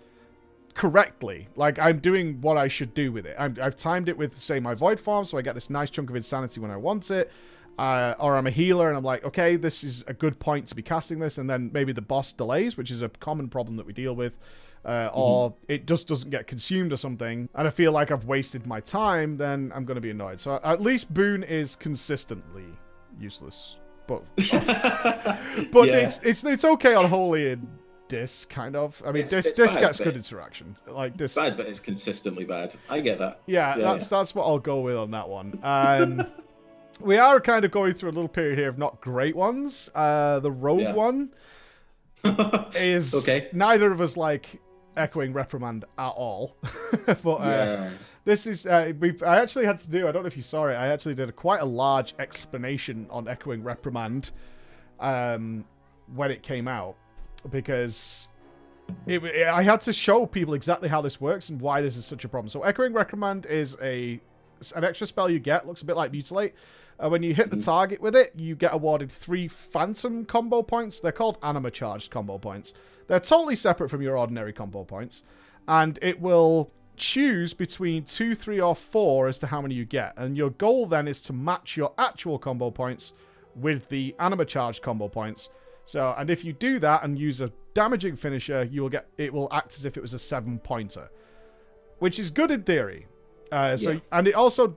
correctly. Like I'm doing what I should do with it. I've timed it with, say, my Void Form, so I get this nice chunk of Insanity when I want it. Or I'm a healer and I'm like, okay, this is a good point to be casting this, and then maybe the boss delays, which is a common problem that we deal with. Or it just doesn't get consumed or something, and I feel like I've wasted my time, then I'm going to be annoyed. So at least Boone is consistently useless. But it's okay on Holy and Dis, kind of. I mean, Dis gets good interaction. Like Dis, bad, but it's consistently bad. I get that. Yeah, that's what I'll go with on that one. We are kind of going through a little period here of not great ones. The Rogue one is neither of us like Echoing Reprimand at all. But this is I actually had to do, I don't know if you saw it, I actually did quite a large explanation on Echoing Reprimand when it came out, because I had to show people exactly how this works and why this is such a problem. So Echoing Reprimand is an extra spell you get, looks a bit like Mutilate. When you hit the target with it, you get awarded 3 Phantom combo points. They're called Anima Charged combo points. They're totally separate from your ordinary combo points. And it will choose between 2, 3, or 4 as to how many you get. And your goal then is to match your actual combo points with the Anima Charged combo points. So, and if you do that and use a damaging finisher, it will act as if it was a 7-pointer. Which is good in theory. And it also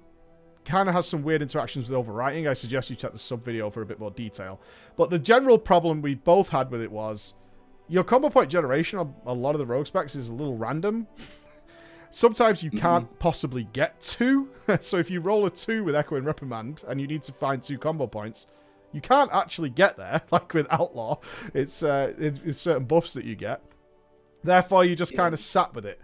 kind of has some weird interactions with overwriting. I suggest you check the sub video for a bit more detail. But the general problem we both had with it was your combo point generation on a lot of the rogue specs is a little random. Sometimes you can't possibly get 2. So if you roll a 2 with Echo and Reprimand and you need to find 2 combo points, you can't actually get there, like with Outlaw. It's certain buffs that you get. Therefore, you just kind of sat with it.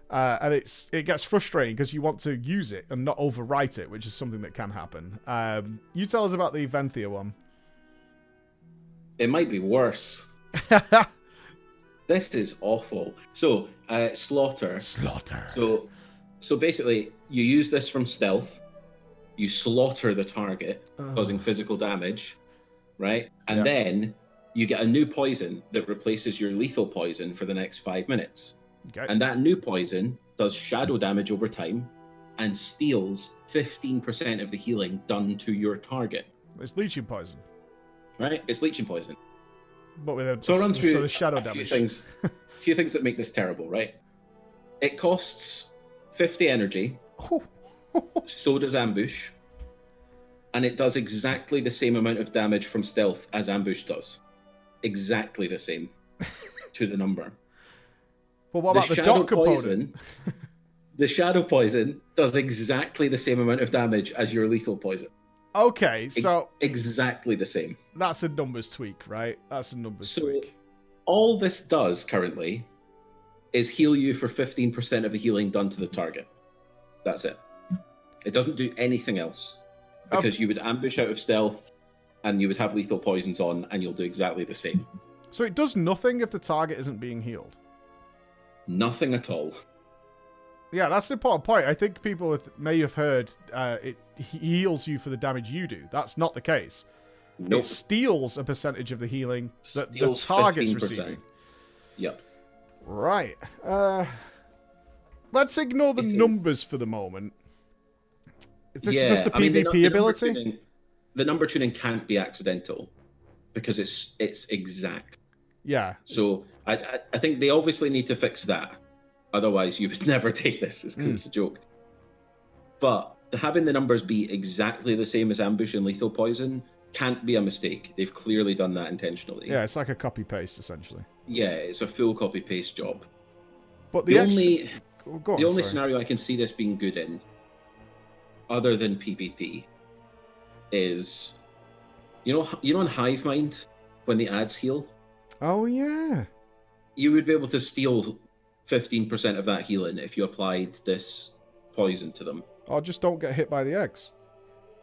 And it gets frustrating because you want to use it and not overwrite it, which is something that can happen. You tell us about the Venthyr one. It might be worse. This is awful. So, Slaughter. So basically, you use this from stealth. You slaughter the target, causing physical damage, right? And then you get a new poison that replaces your lethal poison for the next 5 minutes. Okay. And that new poison does shadow damage over time and steals 15% of the healing done to your target. It's leeching poison. Right? It's leeching poison. But with a, so I'll run through the shadow damage. Few things that make this terrible, right? It costs 50 energy. So does Ambush. And it does exactly the same amount of damage from stealth as Ambush does. Exactly the same. To the number. Well, what about the dot component? The shadow poison does exactly the same amount of damage as your lethal poison. Okay, so... Exactly the same. That's a numbers tweak, right? That's a numbers tweak. All this does currently is heal you for 15% of the healing done to the target. That's it. It doesn't do anything else. Because you would ambush out of stealth, and you would have lethal poisons on, and you'll do exactly the same. So it does nothing if the target isn't being healed? Nothing at all. Yeah, that's an important point. I think people may have heard it heals you for the damage you do. That's not the case. Nope. It steals a percentage of the healing that the target's 15%. Receiving. Yep. Right. Let's ignore the numbers for the moment. This is just a PvP ability? The number tuning can't be accidental because it's exact. Yeah. So I think they obviously need to fix that. Otherwise, you would never take this. It's a joke. But having the numbers be exactly the same as Ambush and Lethal Poison can't be a mistake. They've clearly done that intentionally. Yeah, it's like a copy-paste, essentially. Yeah, it's a full copy-paste job. But the only scenario I can see this being good in, other than PvP, is... You know in Hive Mind, when the ads heal? Oh, yeah. You would be able to steal 15% of that healing if you applied this poison to them. Or just don't get hit by the eggs.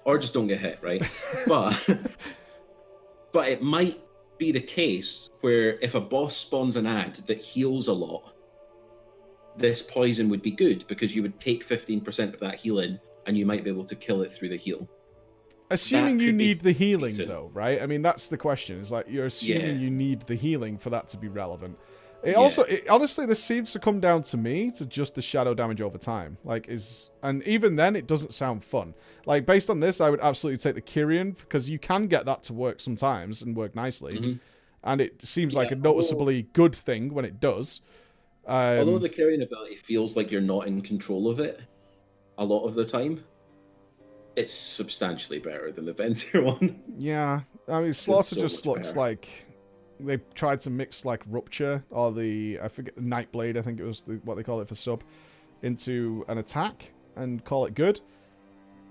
Or just don't get hit, right? but it might be the case where if a boss spawns an ad that heals a lot, this poison would be good because you would take 15% of that healing and you might be able to kill it through the heal. Assuming you need the healing, though, right? I mean, that's the question. It's like you're assuming you need the healing for that to be relevant. Honestly, this seems to come down to me to just the shadow damage over time. And even then, it doesn't sound fun. Like, based on this, I would absolutely take the Kyrian because you can get that to work sometimes and work nicely. Mm-hmm. And it seems like a noticeably good thing when it does. Although the Kyrian ability feels like you're not in control of it a lot of the time, it's substantially better than the Venthyr one. Yeah, I mean, Slaughter just looks like they tried to mix like Rupture or I forget, Nightblade, I think it was what they call it for sub, into an attack and call it good.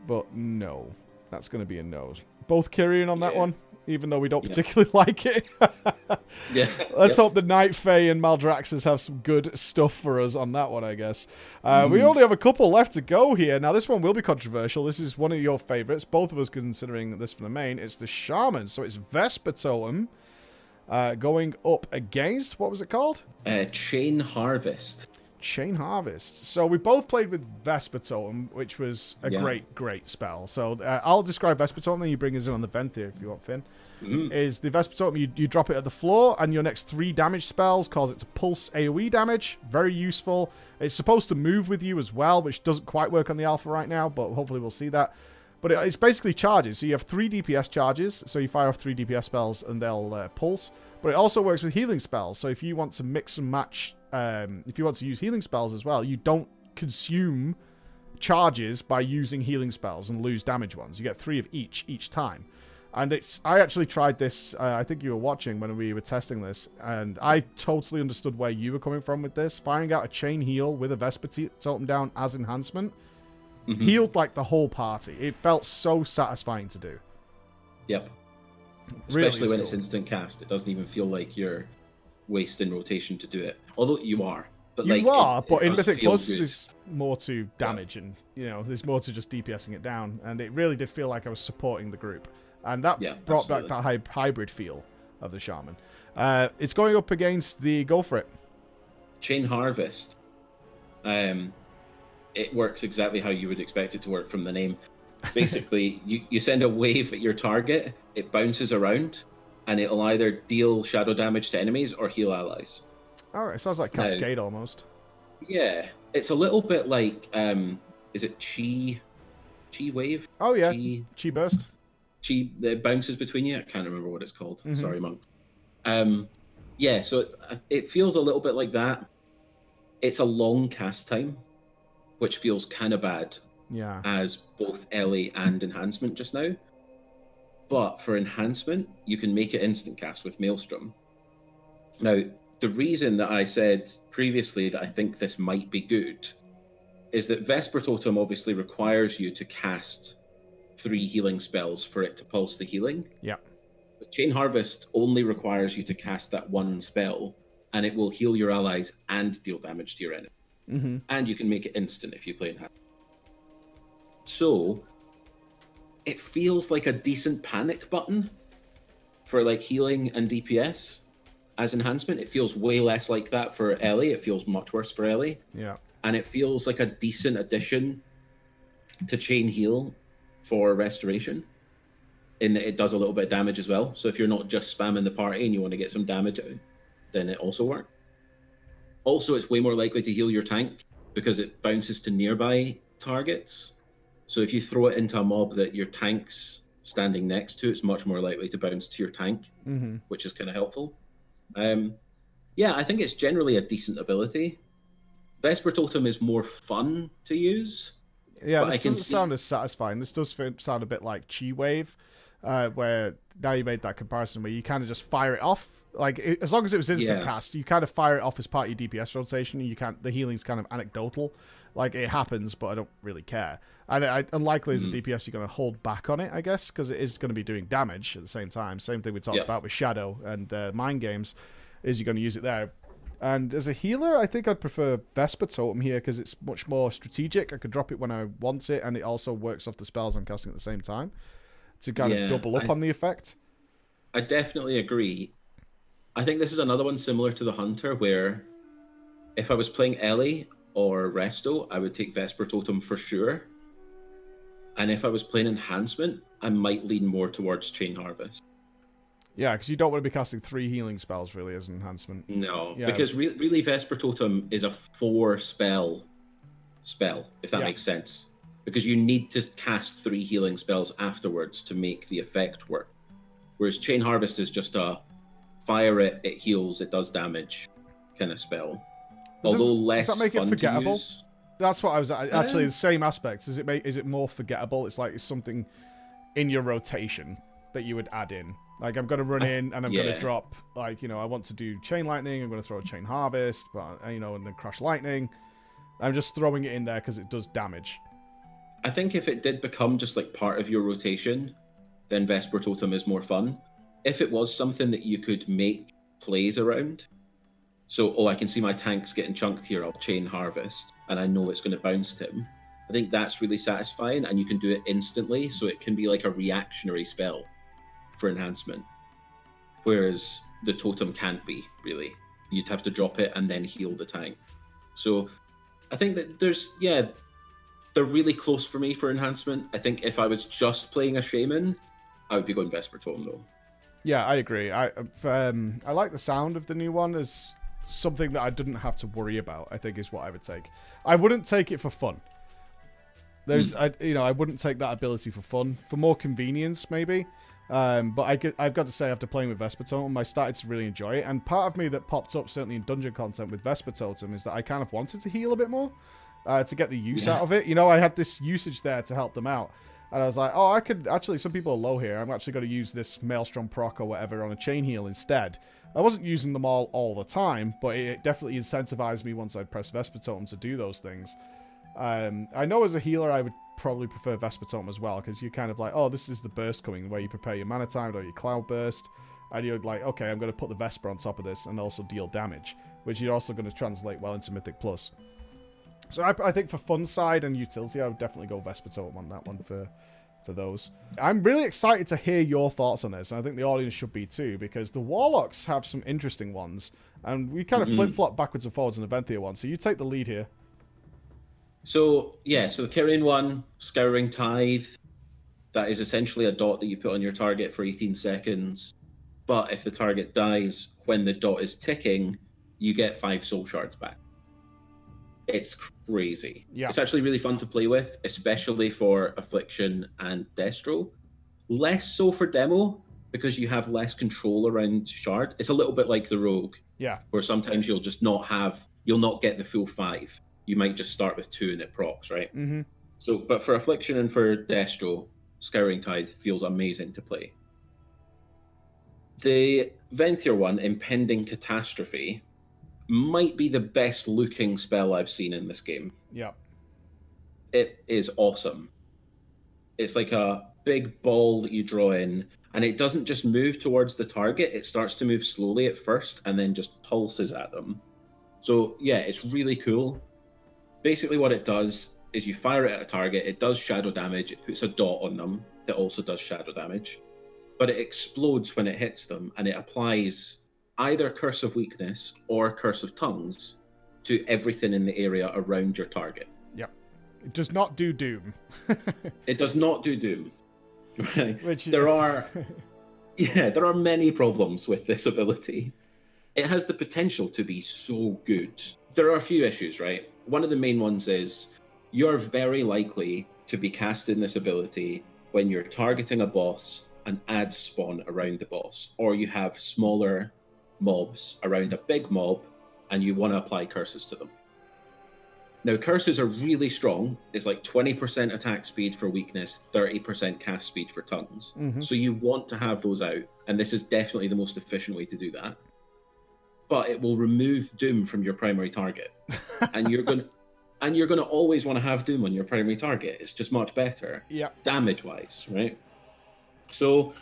But no, that's going to be a no. Both Kyrian on that one, even though we don't particularly like it. Let's hope the Night Fae and Maldraxxus have some good stuff for us on that one, I guess. We only have a couple left to go here. Now, this one will be controversial. This is one of your favorites. Both of us considering this for the main. It's the Shaman. So it's Vesper Totem going up against, what was it called? Chain Harvest. Chain Harvest. So we both played with Vesper Totem, which was a great spell. So I'll describe Vesper Totem, and you bring us in on the Venthyr if you want, Finn. Is the Vesper Totem, you drop it at the floor, and your next 3 damage spells cause it to pulse AoE damage. Very useful. It's supposed to move with you as well, which doesn't quite work on the alpha right now, but hopefully we'll see that. But it's basically charges. So you have 3 DPS charges, so you fire off 3 DPS spells, and they'll pulse. But it also works with healing spells, so if you want to mix and match... if you want to use healing spells as well, you don't consume charges by using healing spells and lose damage ones. You get 3 of each time. And I actually tried this, I think you were watching when we were testing this, and I totally understood where you were coming from with this. Firing out a chain heal with a Vesper totem down as enhancement healed like the whole party. It felt so satisfying to do. Yep. Really Especially when cool. it's instant cast. It doesn't even feel like you're wasting rotation to do it. Although you are. But You like, are, but in does Mythic feel Plus, good. there's more to damage, and there's more to just DPSing it down. And it really did feel like I was supporting the group, and that brought back that hybrid feel of the Shaman. It's going up against the Go For It. Chain Harvest. It works exactly how you would expect it to work from the name. Basically, you send a wave at your target, it bounces around, and it'll either deal shadow damage to enemies or heal allies. Alright, sounds like Cascade almost. Yeah, it's a little bit like, is it Chi Wave? Oh yeah, Chi Burst. Chi, it bounces between you. I can't remember what it's called. Sorry, Monk. Yeah, so it feels a little bit like that. It's a long cast time, which feels kind of bad. Yeah. As both Ellie and enhancement just now. But for enhancement, you can make it instant cast with Maelstrom. Now, the reason that I said previously that I think this might be good is that Vesper Totem obviously requires you to cast 3 healing spells for it to pulse the healing. Yeah. But Chain Harvest only requires you to cast that one spell, and it will heal your allies and deal damage to your enemy. And you can make it instant if you play enhancement. So, it feels like a decent panic button for like healing and DPS as enhancement. It feels way less like that for Ellie. It feels much worse for Ellie. Yeah. And it feels like a decent addition to Chain Heal for Restoration, in that it does a little bit of damage as well. So if you're not just spamming the party and you want to get some damage out, then it also works. Also, it's way more likely to heal your tank because it bounces to nearby targets. So if you throw it into a mob that your tank's standing next to, it's much more likely to bounce to your tank, which is kind of helpful. Yeah, I think it's generally a decent ability. Vesper Totem is more fun to use. Yeah, this doesn't sound as satisfying. This does sound a bit like Chi Wave, where now you made that comparison where you kind of just fire it off. Like, as long as it was instant cast, you kind of fire it off as part of your DPS rotation, and the healing's kind of anecdotal. Like, it happens, but I don't really care. And unlikely as a DPS, you're going to hold back on it, I guess, because it is going to be doing damage at the same time. Same thing we talked about with Shadow and Mind Games, is you're going to use it there. And as a healer, I think I'd prefer Vesper Totem here, because it's much more strategic. I could drop it when I want it, and it also works off the spells I'm casting at the same time to kind of double up on the effect. I definitely agree. I think this is another one similar to the Hunter, where if I was playing Ellie or Resto, I would take Vesper Totem for sure. And if I was playing Enhancement, I might lean more towards Chain Harvest. Yeah, because you don't want to be casting 3 healing spells, really, as an enhancement. No, because really Vesper Totem is a 4 spell, if that makes sense. Because you need to cast 3 healing spells afterwards to make the effect work. Whereas Chain Harvest is just a fire it, it heals, it does damage kind of spell. Although less does that make it forgettable? To use. That's what I was actually the same aspect. Is it more forgettable? It's like it's something in your rotation that you would add in. Like, I'm going to run in and I'm going to drop, like, I want to do Chain Lightning. I'm going to throw a Chain Harvest, but and then Crash Lightning. I'm just throwing it in there because it does damage. I think if it did become just like part of your rotation, then Vesper Totem is more fun. If it was something that you could make plays around, so, I can see my tanks getting chunked here, I'll Chain Harvest, and I know it's going to bounce to him. I think that's really satisfying, and you can do it instantly, so it can be like a reactionary spell for enhancement. Whereas the totem can't be, really. You'd have to drop it and then heal the tank. So, I think that they're really close for me for enhancement. I think if I was just playing a Shaman, I would be going Vesper Totem, though. Yeah, I agree. I like the sound of the new one as something that I didn't have to worry about, I think, is what I would take. I wouldn't take it for fun. I wouldn't take that ability for fun. For more convenience, maybe. But I've got to say, after playing with Vesper Totem, I started to really enjoy it. And part of me that popped up, certainly in dungeon content with Vesper Totem, is that I kind of wanted to heal a bit more. to get the use out of it. You know, I had this usage there to help them out. And I was like, oh, I could actually, some people are low here. I'm actually going to use this Maelstrom proc or whatever on a chain heal instead. I wasn't using them all the time, but it definitely incentivized me once I pressed Vesper Totem to do those things. I know as a healer, I would probably prefer Vesper Totem as well, because you're kind of like, oh, this is the burst coming, where you prepare your Mana Time or your Cloud Burst, and you're like, okay, I'm going to put the Vesper on top of this and also deal damage, which you're also going to translate well into Mythic Plus. So I think for fun side and utility, I would definitely go Vesper Totem on that one for those. I'm really excited to hear your thoughts on this, and I think the audience should be too, because the Warlocks have some interesting ones, and we kind of flip-flop backwards and forwards in the Venthyr one, so you take the lead here. So, yeah, so the Kyrian one, Scouring Tithe, that is essentially a dot that you put on your target for 18 seconds, but if the target dies when the dot is ticking, you get 5 soul shards back. It's crazy. Yeah. It's actually really fun to play with, especially for Affliction and Destro. Less so for Demo, because you have less control around shards. It's a little bit like the Rogue. Yeah. Where sometimes you'll just you'll not get the full 5. You might just start with 2 and it procs, right? Mm-hmm. So, but for Affliction and for Destro, Scouring Tithe feels amazing to play. The Venthyr one, Impending Catastrophe, might be the best looking spell I've seen in this game. Yeah. It is awesome. It's like a big ball that you draw in, and it doesn't just move towards the target, it starts to move slowly at first and then just pulses at them. So yeah, it's really cool. Basically what it does is you fire it at a target, it does shadow damage, it puts a dot on them that also does shadow damage, but it explodes when it hits them, and it applies either Curse of Weakness or Curse of Tongues to everything in the area around your target. Yep. It does not do Doom. It does not do Doom. Right? Which... There are many problems with this ability. It has the potential to be so good. There are a few issues, right? One of the main ones is you're very likely to be casting this ability when you're targeting a boss and ads spawn around the boss, or you have smaller mobs around a big mob and you want to apply curses to them. Now, curses are really strong. It's like 20% attack speed for weakness, 30% cast speed for tongues. Mm-hmm. So you want to have those out, and this is definitely the most efficient way to do that. But it will remove Doom from your primary target. And you're going to always want to have Doom on your primary target. It's just much better. Yeah. Damage-wise, right? So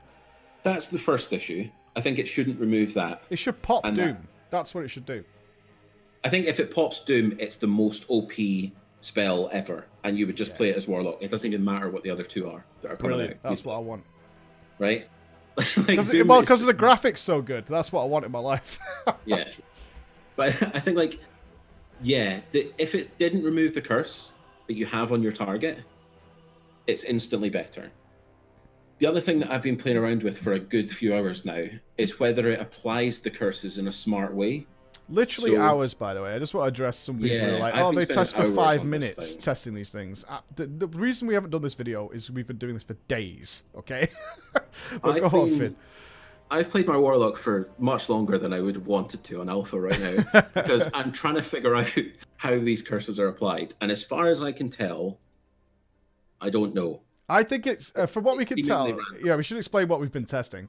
that's the first issue. I think it shouldn't remove that. It should pop Doom. That's what it should do. I think if it pops Doom, it's the most OP spell ever, and you would just play it as Warlock. It doesn't even matter what the other two are that are coming out. That's what I want. Right? Because the graphics so good. That's what I want in my life. Yeah. But I think, if it didn't remove the curse that you have on your target, it's instantly better. The other thing that I've been playing around with for a good few hours now is whether it applies the curses in a smart way. Literally hours, by the way. I just want to address some people who are like, oh, they test for 5 minutes testing these things. The reason we haven't done this video is we've been doing this for days, okay? I've played my Warlock for much longer than I would have wanted to on Alpha right now, because I'm trying to figure out how these curses are applied. And as far as I can tell, I don't know. I think it's, from what we can tell, we should explain what we've been testing.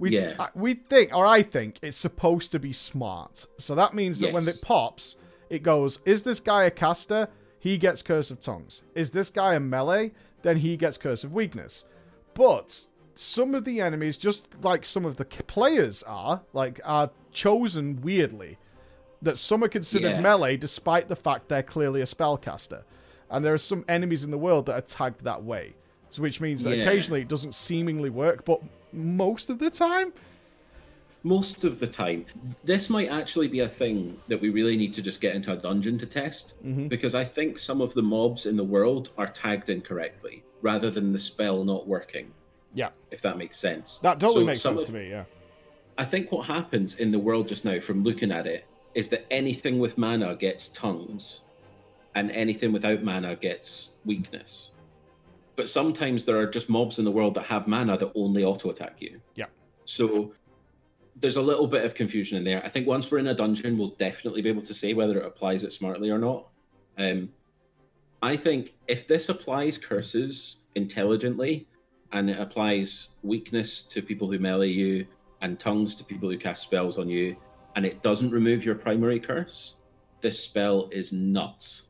I think it's supposed to be smart. So that means that when it pops, it goes, is this guy a caster? He gets Curse of Tongues. Is this guy a melee? Then he gets Curse of Weakness. But some of the enemies, just like some of the players are chosen weirdly. That some are considered melee despite the fact they're clearly a spellcaster. And there are some enemies in the world that are tagged that way. So which means that occasionally it doesn't seemingly work, but most of the time? Most of the time. This might actually be a thing that we really need to just get into a dungeon to test, because I think some of the mobs in the world are tagged incorrectly, rather than the spell not working. Yeah. If that makes sense. That totally makes sense to me, yeah. I think what happens in the world just now, from looking at it, is that anything with mana gets tongues, and anything without mana gets weakness. But sometimes there are just mobs in the world that have mana that only auto-attack you. Yeah. So there's a little bit of confusion in there. I think once we're in a dungeon, we'll definitely be able to say whether it applies it smartly or not. I think if this applies curses intelligently, and it applies weakness to people who melee you, and tongues to people who cast spells on you, and it doesn't remove your primary curse, this spell is nuts.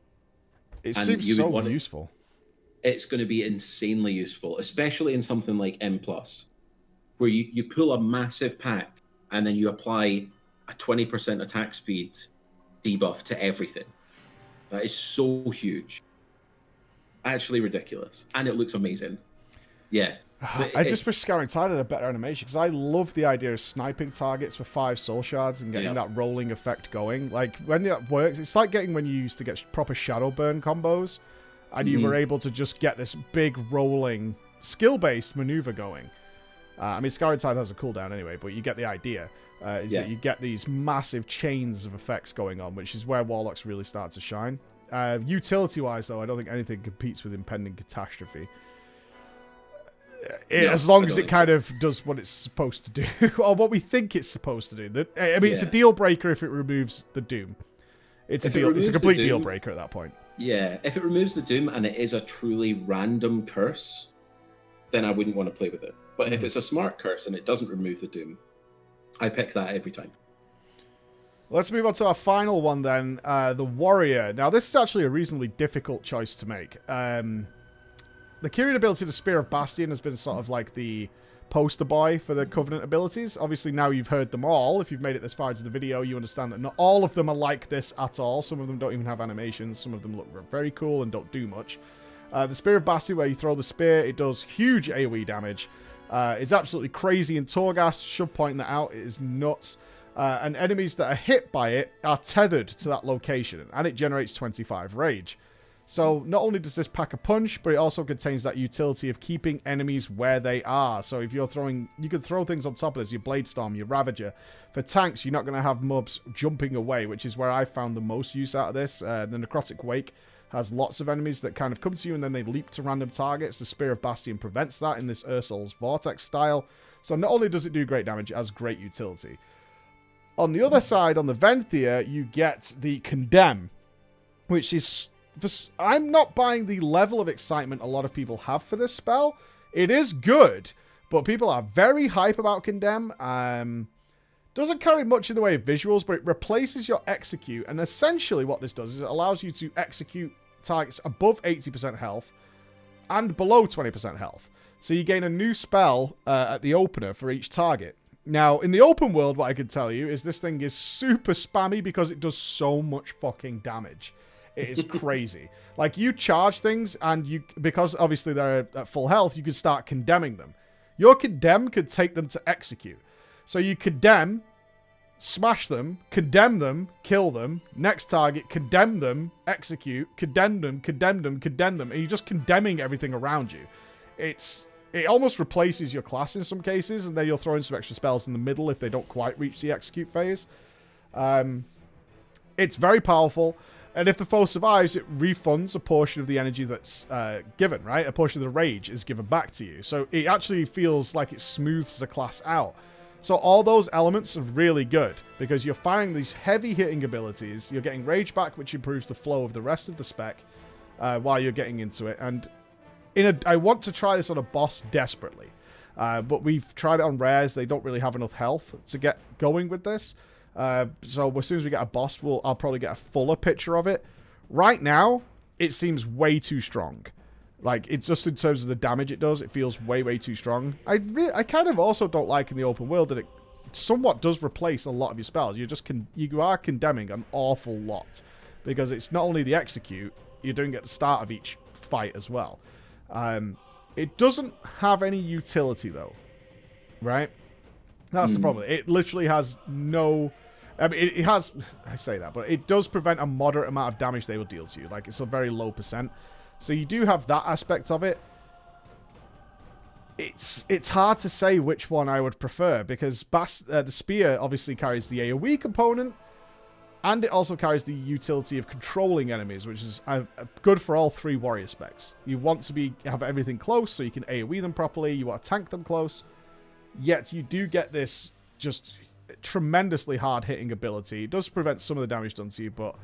It And seems you would so want useful. It's going to be insanely useful, especially in something like M+, where you pull a massive pack and then you apply a 20% attack speed debuff to everything. That is so huge. Actually ridiculous. And it looks amazing. Yeah. I just wish Scouring Tide had a better animation, because I love the idea of sniping targets for 5 soul shards and getting that rolling effect going. Like, when that works, it's like getting when you used to get proper shadow burn combos, and you were able to just get this big rolling skill-based maneuver going. I mean, Scouring Tide has a cooldown anyway, but you get the idea. Is that you get these massive chains of effects going on, which is where Warlocks really start to shine. Utility-wise, though, I don't think anything competes with Impending Catastrophe. As long as it kind of does what it's supposed to do, or what we think it's supposed to do. I mean, it's a deal breaker if it removes the Doom. It's a complete deal breaker at that point. Yeah, if it removes the Doom and it is a truly random curse, then I wouldn't want to play with it. But if it's a smart curse and it doesn't remove the Doom, I pick that every time. Let's move on to our final one then, the Warrior. Now, this is actually a reasonably difficult choice to make. The Kyrian ability, the Spear of Bastion, has been sort of like the poster boy for the Covenant abilities. Obviously, now you've heard them all. If you've made it this far into the video, you understand that not all of them are like this at all. Some of them don't even have animations. Some of them look very cool and don't do much. The Spear of Bastion, where you throw the spear, it does huge AoE damage. It's absolutely crazy in Torghast. Should point that out. It is nuts. And enemies that are hit by it are tethered to that location, and it generates 25 rage. So not only does this pack a punch, but it also contains that utility of keeping enemies where they are. So if you're throwing, you can throw things on top of this, your Bladestorm, your Ravager. For tanks, you're not going to have mobs jumping away, which is where I found the most use out of this. The Necrotic Wake has lots of enemies that kind of come to you and then they leap to random targets. The Spear of Bastion prevents that in this Ursul's Vortex style. So not only does it do great damage, it has great utility. On the other side, on the Venthyr, you get the Condemn, which is... I'm not buying the level of excitement a lot of people have for this spell. It is good, but people are very hype about Condemn. Doesn't carry much in the way of visuals, but it replaces your Execute. And essentially what this does is it allows you to execute targets above 80% health and below 20% health. So you gain a new spell at the opener for each target. Now, in the open world, what I can tell you is this thing is super spammy because it does so much fucking damage. It is crazy. Like, you charge things, and you, because obviously they're at full health, you can start condemning them. Your condemn could take them to execute. So you condemn, smash them, condemn them, kill them, next target, condemn them, execute, condemn them, and you're just condemning everything around you. It almost replaces your class in some cases, and then you'll throw in some extra spells in the middle if they don't quite reach the execute phase. It's very powerful. And if the foe survives, it refunds a portion of the energy that's given, right? A portion of the rage is given back to you. So it actually feels like it smooths the class out. So all those elements are really good, because you're firing these heavy hitting abilities. You're getting rage back, which improves the flow of the rest of the spec while you're getting into it. And I want to try this on a boss desperately. But we've tried it on rares. They don't really have enough health to get going with this. So as soon as we get a boss, I'll probably get a fuller picture of it. Right now, it seems way too strong. Like, it's just in terms of the damage it does, it feels way, way too strong. I kind of also don't like in the open world that it somewhat does replace a lot of your spells. You are condemning an awful lot, because it's not only the execute, you're doing it at the start of each fight as well. It doesn't have any utility though, right? That's the problem. It literally has no... I mean, it has... I say that, but it does prevent a moderate amount of damage they will deal to you. Like, it's a very low %. So you do have that aspect of it. It's hard to say which one I would prefer, because the Spear obviously carries the AoE component, and it also carries the utility of controlling enemies, which is good for all 3 warrior specs. You want to have everything close so you can AoE them properly. You want to tank them close. Yet you do get this just tremendously hard-hitting ability. It does prevent some of the damage done to you, but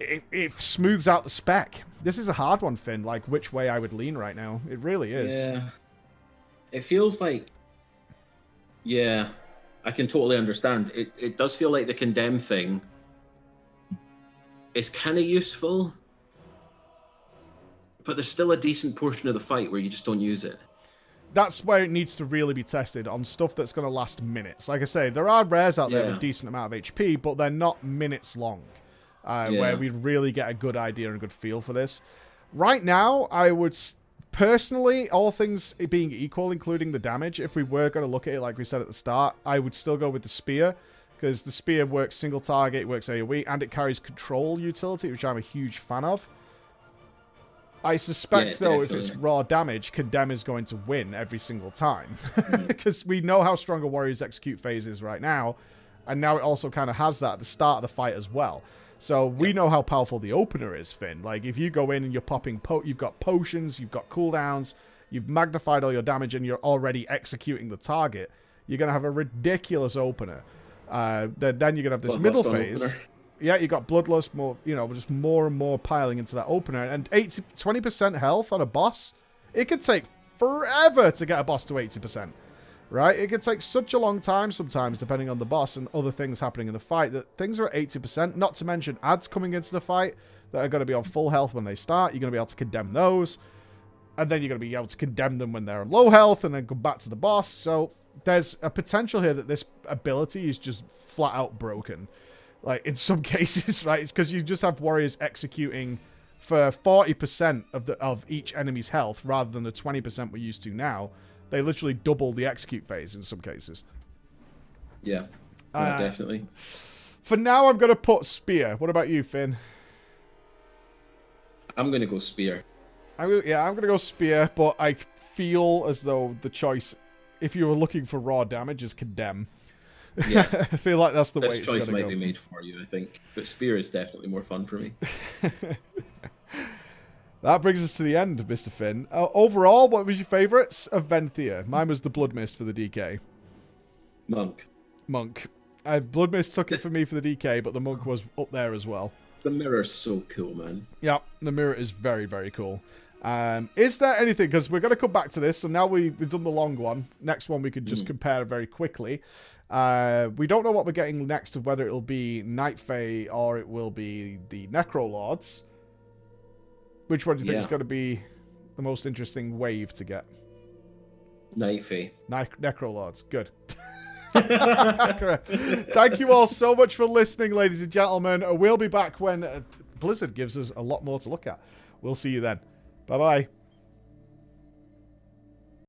it smooths out the spec. This is a hard one, Finn. Like, which way I would lean right now. It really is. Yeah. It feels like... Yeah, I can totally understand. It does feel like the condemn thing is kind of useful, but there's still a decent portion of the fight where you just don't use it. That's where it needs to really be tested on stuff that's going to last minutes. Like I say, there are rares out there with a decent amount of HP, but they're not minutes long, where we really get a good idea and a good feel for this. Right now, I would personally, all things being equal, including the damage, if we were going to look at it like we said at the start, I would still go with the spear, because the spear works single target, it works AoE, and it carries control utility, which I'm a huge fan of. I suspect, though, if it's raw damage, Condemn is going to win every single time. Because we know how strong a warrior's execute phase is right now, and now it also kind of has that at the start of the fight as well. So we know how powerful the opener is, Finn. Like, if you go in and you're popping... you've got potions, you've got cooldowns, you've magnified all your damage, and you're already executing the target, you're going to have a ridiculous opener. Then you're going to have this middle phase... Yeah, you got Bloodlust, more, just more and more piling into that opener. And 20% health on a boss, it could take forever to get a boss to 80%, right? It could take such a long time sometimes, depending on the boss and other things happening in the fight, that things are at 80%, not to mention adds coming into the fight that are going to be on full health when they start. You're going to be able to condemn those, and then you're going to be able to condemn them when they're on low health, and then go back to the boss. So there's a potential here that this ability is just flat out broken. Like, in some cases, right? It's because you just have warriors executing for 40% of each enemy's health rather than the 20% we're used to now. They literally double the execute phase in some cases. Yeah, definitely. For now, I'm going to put Spear. What about you, Finn? I'm going to go Spear. I'm going to go Spear, but I feel as though the choice, if you were looking for raw damage, is Condemn. Yeah, I feel like that's the way it's going to go. This choice might be made for you, I think. But Spear is definitely more fun for me. That brings us to the end, Mr. Finn. Overall, what was your favourites of Venthyr? Mine was the Blood Mist for the DK. Monk. Blood Mist took it for me for the DK, but the Monk was up there as well. The mirror's so cool, man. Yeah, the mirror is very, very cool. Is there anything, because we're going to come back to this, so now we've done the long one. Next one we could just compare very quickly. We don't know what we're getting next, of whether it'll be Night Fae or it will be the Necrolords. Which one do you think is going to be the most interesting wave to get? Night Fae. Necrolords. Good. Thank you all so much for listening, ladies and gentlemen. We'll be back when Blizzard gives us a lot more to look at. We'll see you then. Bye-bye.